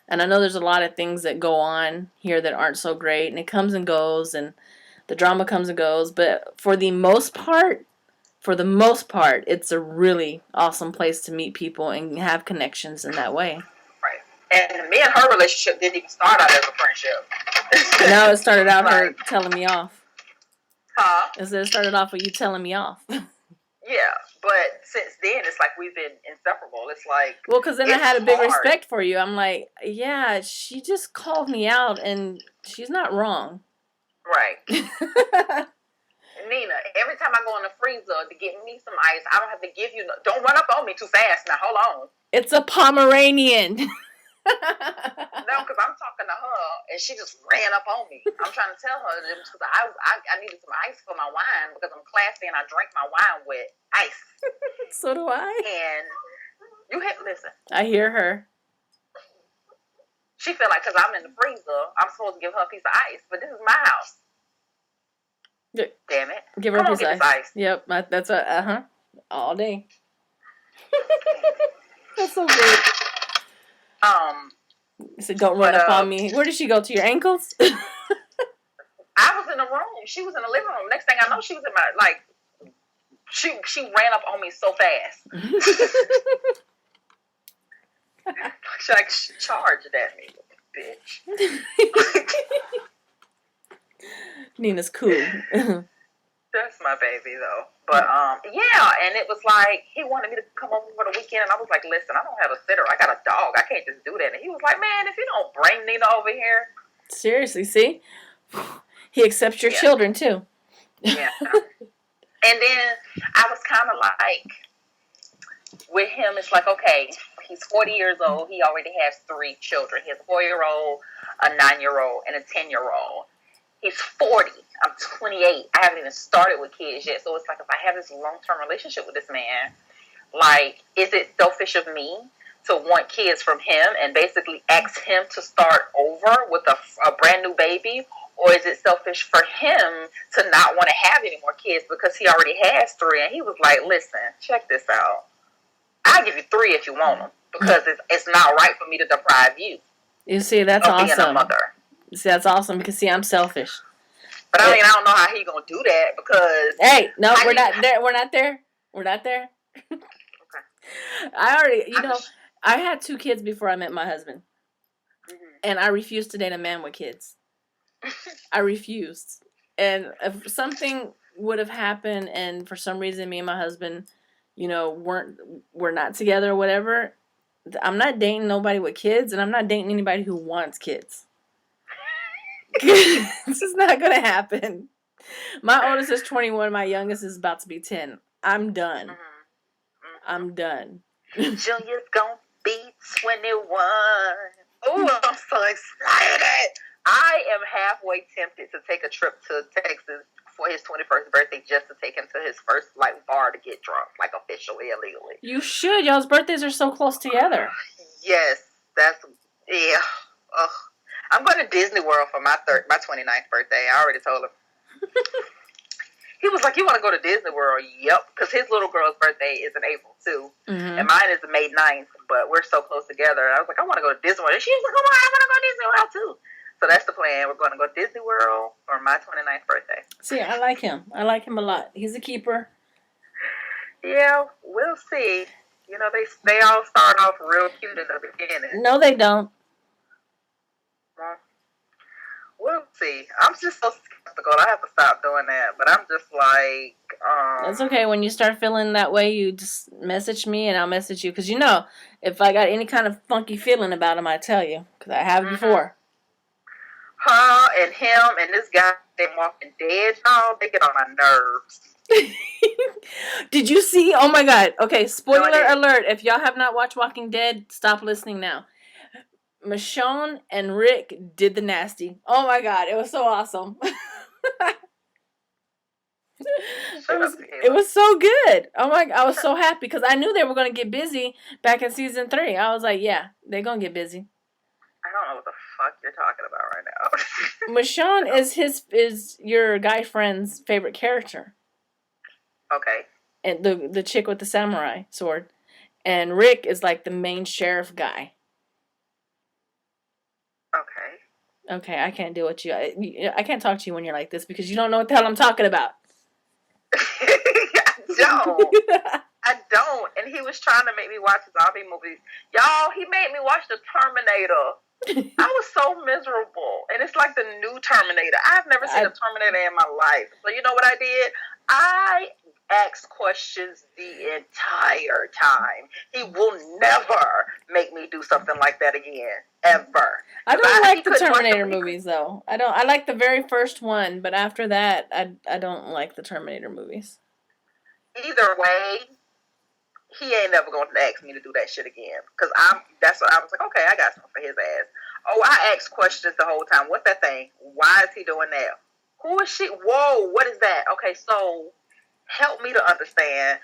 and I know there's a lot of things that go on here that aren't so great, and it comes and goes, and the drama comes and goes. But for the most part, it's a really awesome place to meet people and have connections in that way. Right. And me and her relationship didn't even start out as a friendship. No, it started out her telling me off. Huh? It started off with you telling me off. Yeah, but since then, it's like we've been inseparable. It's like... Well, because then I had a big respect for you. I'm like, yeah, she just called me out, and she's not wrong. Right. Nina, every time I go in the freezer to get me some ice, I don't have to give you... Don't run up on me too fast. Now, hold on. It's a Pomeranian. No, because I'm talking to her, and she just ran up on me. I'm trying to tell her that because I needed some ice for my wine because I'm classy and I drink my wine with ice. So do I. And you listen. I hear her. She feel like because I'm in the freezer, I'm supposed to give her a piece of ice, but this is my house. Damn it. Give her a piece of ice. Yep, that's all day. That's so great. So don't run up on me. Where did she go? To your ankles? I was in the room. She was in the living room. Next thing I know, she was in my, she ran up on me so fast. She charged at me, bitch. Nina's cool. That's my baby, though. But, yeah, and it was like, he wanted me to come over for the weekend, and I was like, listen, I don't have a sitter. I got a dog. I can't just do that. And he was like, man, if you don't bring Nina over here. Seriously, see? He accepts your children, too. Yeah. And then I was kind of like, with him, it's like, okay, he's 40 years old. He already has 3 children. He has a 4-year-old, a 9-year-old, and a 10-year-old. He's 40. I'm 28. I haven't even started with kids yet. So it's like if I have this long-term relationship with this man, like, is it selfish of me to want kids from him and basically ask him to start over with a brand new baby? Or is it selfish for him to not want to have any more kids because he already has 3? And he was like, listen, check this out. I'll give you 3 if you want them because it's not right for me to deprive you. You see, that's awesome. Being a mother. See, that's awesome because, see, I'm selfish. But I don't know how he going to do that because... Hey, no, we're not there. We're not there. We're not there. Okay. I already, I had 2 kids before I met my husband. Mm-hmm. And I refused to date a man with kids. I refused. And if something would have happened and for some reason me and my husband, we're not together or whatever, I'm not dating nobody with kids and I'm not dating anybody who wants kids. This is not going to happen. My oldest is 21. My youngest is about to be 10. I'm done. Mm-hmm. I'm done. Junior's going to be 21. Oh, I'm so excited. I am halfway tempted to take a trip to Texas for his 21st birthday just to take him to his first, bar to get drunk, officially, illegally. You should. Y'all's birthdays are so close together. Yes. Yeah. Ugh. I'm going to Disney World for my 29th birthday. I already told him. He was like, you want to go to Disney World? Yep. Because his little girl's birthday is in April, too. Mm-hmm. And mine is May 9th, but we're so close together. I was like, I want to go to Disney World. And she was like, come on, I want to go to Disney World, too. So that's the plan. We're going to go to Disney World for my 29th birthday. See, I like him. I like him a lot. He's a keeper. Yeah, we'll see. They all start off real cute in the beginning. No, they don't. we'll see. I'm just so skeptical. I have to stop doing that. But I'm just like, That's okay. When you start feeling that way, you just message me and I'll message you. Because, if I got any kind of funky feeling about him, I tell you. Because I have before. Her and him and this guy, they Walking Dead, y'all, they get on my nerves. Did you see? Oh my God. Okay, spoiler alert. If y'all have not watched Walking Dead, stop listening now. Michonne and Rick did the nasty. Oh my God. It was so awesome. It was so good. Oh my! I was so happy because I knew they were going to get busy back in season 3. I was like, yeah, they're going to get busy. I don't know what the fuck you're talking about right now. Michonne is your guy friend's favorite character. Okay. And the chick with the samurai sword, and Rick is like the main sheriff guy. Okay. Okay, I can't deal with you. I can't talk to you when you're like this because you don't know what the hell I'm talking about. I don't. And he was trying to make me watch zombie movies. Y'all, he made me watch The Terminator. I was so miserable. And it's like the new Terminator. I've never seen a Terminator in my life. So you know what I did? I asked questions the entire time. He will never make me do something like that again. Ever. I don't like the Terminator movies, though. I like the very first one, but after that, I don't like the Terminator movies. Either way, he ain't never going to ask me to do that shit again. Because that's what I was like, okay, I got something for his ass. Oh, I asked questions the whole time. What's that thing? Why is he doing that? Who is she? Whoa, what is that? Okay, so help me to understand.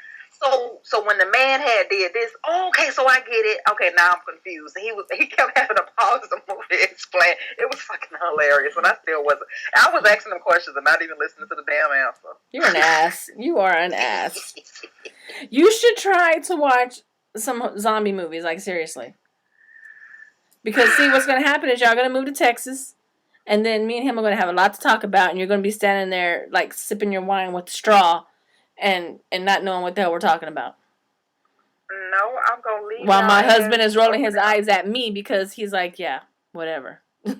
So when the man had did this, okay, so I get it. Okay, now I'm confused. And he kept having to pause the movie to explain. It was fucking hilarious, and I still wasn't. I was asking him questions and not even listening to the damn answer. You're an ass. You are an ass. You should try to watch some zombie movies, like seriously. Because see, what's gonna happen is y'all gonna move to Texas, and then me and him are gonna have a lot to talk about, and you're gonna be standing there like sipping your wine with straw. And not knowing what the hell we're talking about. No, I'm going to leave. While my husband is rolling his eyes at me because he's like, yeah, whatever. No,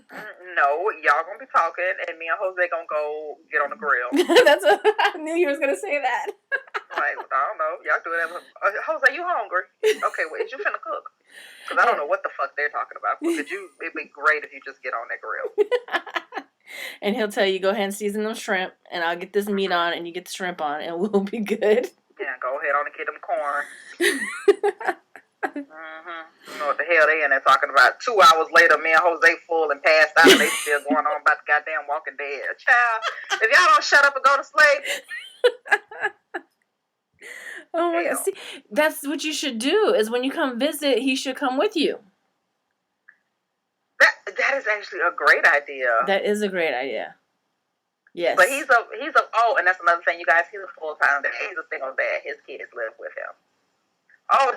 y'all going to be talking, and me and Jose going to go get on the grill. That's what I knew you was going to say that. Like, I don't know. Y'all do that. Jose, you hungry? Okay, well, is you finna cook? Because I don't know what the fuck they're talking about. It'd be great if you just get on that grill. And he'll tell you, go ahead and season them shrimp, and I'll get this meat on, and you get the shrimp on, and we'll be good. Yeah, go ahead on and get them corn. You know what the hell they in there talking about. 2 hours later, me and Jose full and passed out, and they still going on about the goddamn Walking Dead. Child, if y'all don't shut up and go to sleep. Oh my God. See, that's what you should do, is when you come visit, he should come with you. That is actually a great idea. That is a great idea. Yes. But he's a and that's another thing, you guys. He's a full-time dad. He's a single dad. His kids live with him. Oh,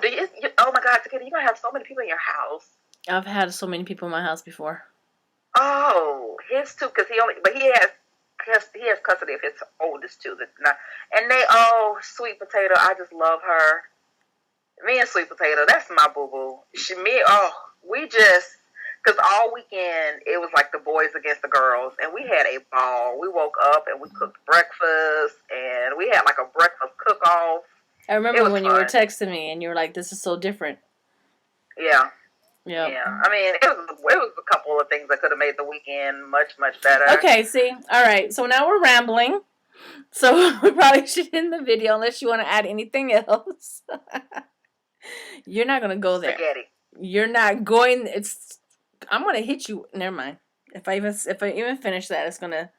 oh my God, Takeda, you're gonna have so many people in your house. I've had so many people in my house before. Oh, his two, because he has custody of his oldest two. And Sweet Potato, I just love her. Me and Sweet Potato, that's my boo-boo. Because all weekend, it was like the boys against the girls, and we had a ball. We woke up, and we cooked breakfast, and we had like a breakfast cook-off. I remember when you were texting me, and you were like, this is so different. Yeah. Yep. Yeah. I mean, it was a couple of things that could have made the weekend much, much better. Okay, see? All right, so now we're rambling. So we probably should end the video unless you want to add anything else. You're not going to go there. Spaghetti. You're not going... I'm gonna hit you. Never mind. If I even finish that,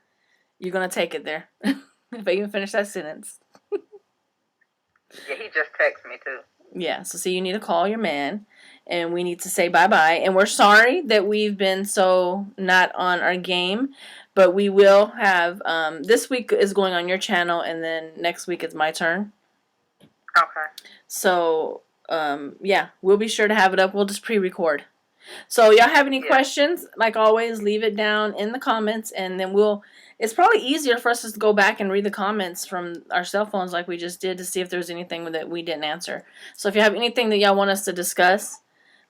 you're gonna take it there. If I even finish that sentence. Yeah, he just texted me too. Yeah. So see, you need to call your man, and we need to say bye-bye. And we're sorry that we've been so not on our game, but we will have. This week is going on your channel, and then next week is my turn. Okay. So yeah, we'll be sure to have it up. We'll just pre-record. So y'all have any questions, like always, leave it down in the comments, and then it's probably easier for us to go back and read the comments from our cell phones like we just did to see if there's anything that we didn't answer. So if you have anything that y'all want us to discuss,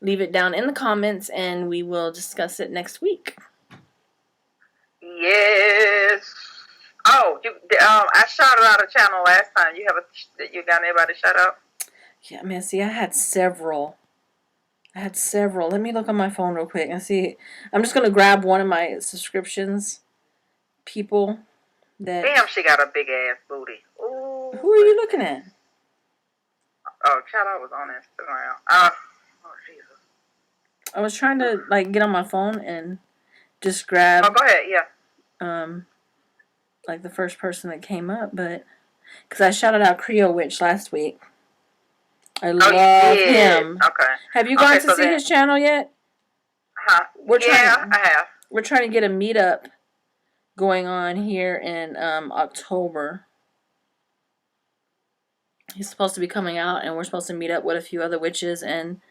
leave it down in the comments, and we will discuss it next week. Yes. Oh, I shouted out a channel last time. You got anybody to shout out? Yeah, man. See, I had several. Let me look on my phone real quick and see. I'm just gonna grab one of my subscriptions. People that. Damn, she got a big ass booty. Ooh. Who are you looking at? Oh, child, I was on Instagram. Oh, Jesus. I was trying to get on my phone and just grab. Oh, go ahead. Yeah. Like the first person that came up, but because I shouted out Creole Witch last week. I love him. Okay. Have you gone to see his channel yet? Huh? I have. We're trying to get a meetup going on here in October. He's supposed to be coming out, and we're supposed to meet up with a few other witches, and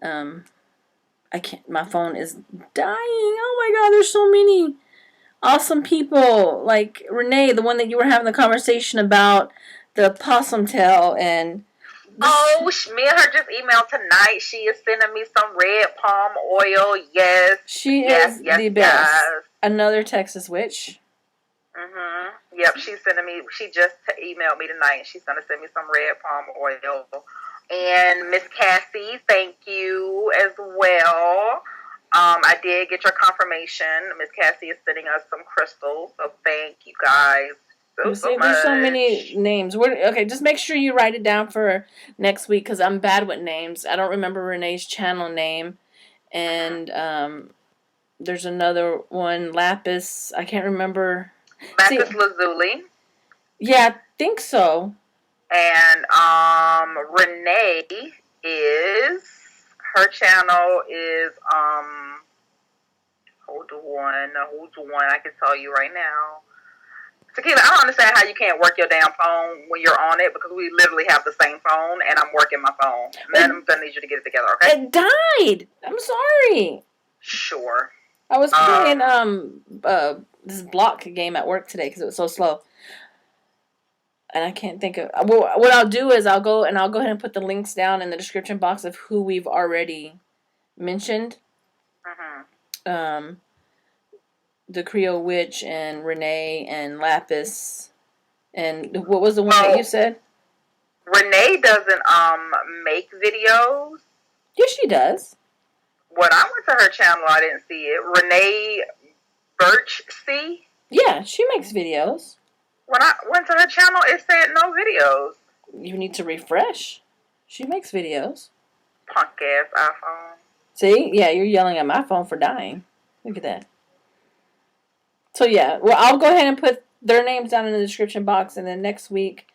I can't. My phone is dying. Oh my God! There's so many awesome people, like Renee, the one that you were having the conversation about, the possum tail, and me and her just emailed tonight. She is sending me some red palm oil. Yes, she is the best. Yes. Another Texas witch. Yep, she's sending me. She just emailed me tonight, and she's gonna send me some red palm oil. And Miss Cassie, thank you as well. I did get your confirmation. Miss Cassie is sending us some crystals, so thank you guys so much. There's so many names. Okay, just make sure you write it down for next week because I'm bad with names. I don't remember Renee's channel name. And there's another one, Lapis. I can't remember. Lapis Lazuli. Yeah, I think so. And Renee is... Her channel is, hold on, I can tell you right now. Tequila, I don't understand how you can't work your damn phone when you're on it because we literally have the same phone and I'm working my phone. I'm going to need you to get it together, okay? It died. I'm sorry. Sure. I was playing this block game at work today because it was so slow. And I can't think of... what I'll do is I'll go ahead and put the links down in the description box of who we've already mentioned. The Creole Witch and Renee and Lapis. And what was the one that you said? Renee doesn't make videos. Yes, she does. When I went to her channel, I didn't see it. Renee Birchsea? Yeah, she makes videos. When I went to her channel, it said no videos. You need to refresh. She makes videos. Punk ass iPhone. See? Yeah, you're yelling at my phone for dying. Look at that. So yeah, well, I'll go ahead and put their names down in the description box, and then next week,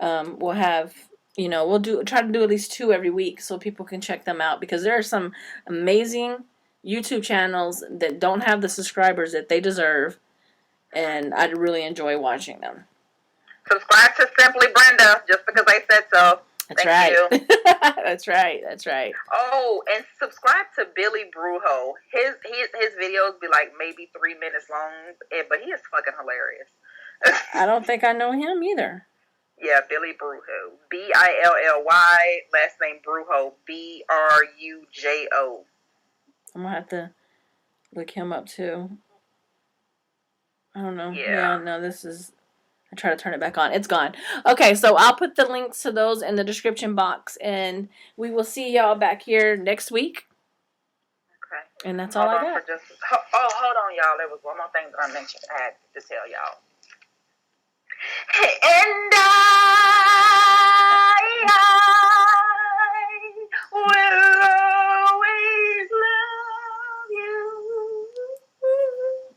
we'll have, we'll try to do at least 2 every week so people can check them out because there are some amazing YouTube channels that don't have the subscribers that they deserve. And I'd really enjoy watching them. Subscribe to Simply Brenda, just because I said so. That's right. Thank you. That's right. Oh, and subscribe to Billy Brujo. His videos be like maybe 3 minutes long, but he is fucking hilarious. I don't think I know him either. Yeah, Billy Brujo. Billy, last name Brujo. Brujo. I'm going to have to look him up too. I don't know. Yeah, no, this is... I try to turn it back on. It's gone. Okay, so I'll put the links to those in the description box, and we will see y'all back here next week. Okay. And that's all I got. Hold on, y'all. There was one more thing that I mentioned. I had to tell y'all. And I will always love you.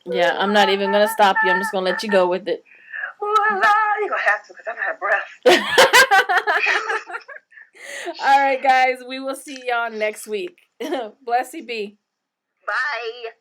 Yeah, I'm not even going to stop you. I'm just going to let you go with it. You're going to have to because I'm out of breath. All right, guys. We will see y'all next week. Blessy be. Bye.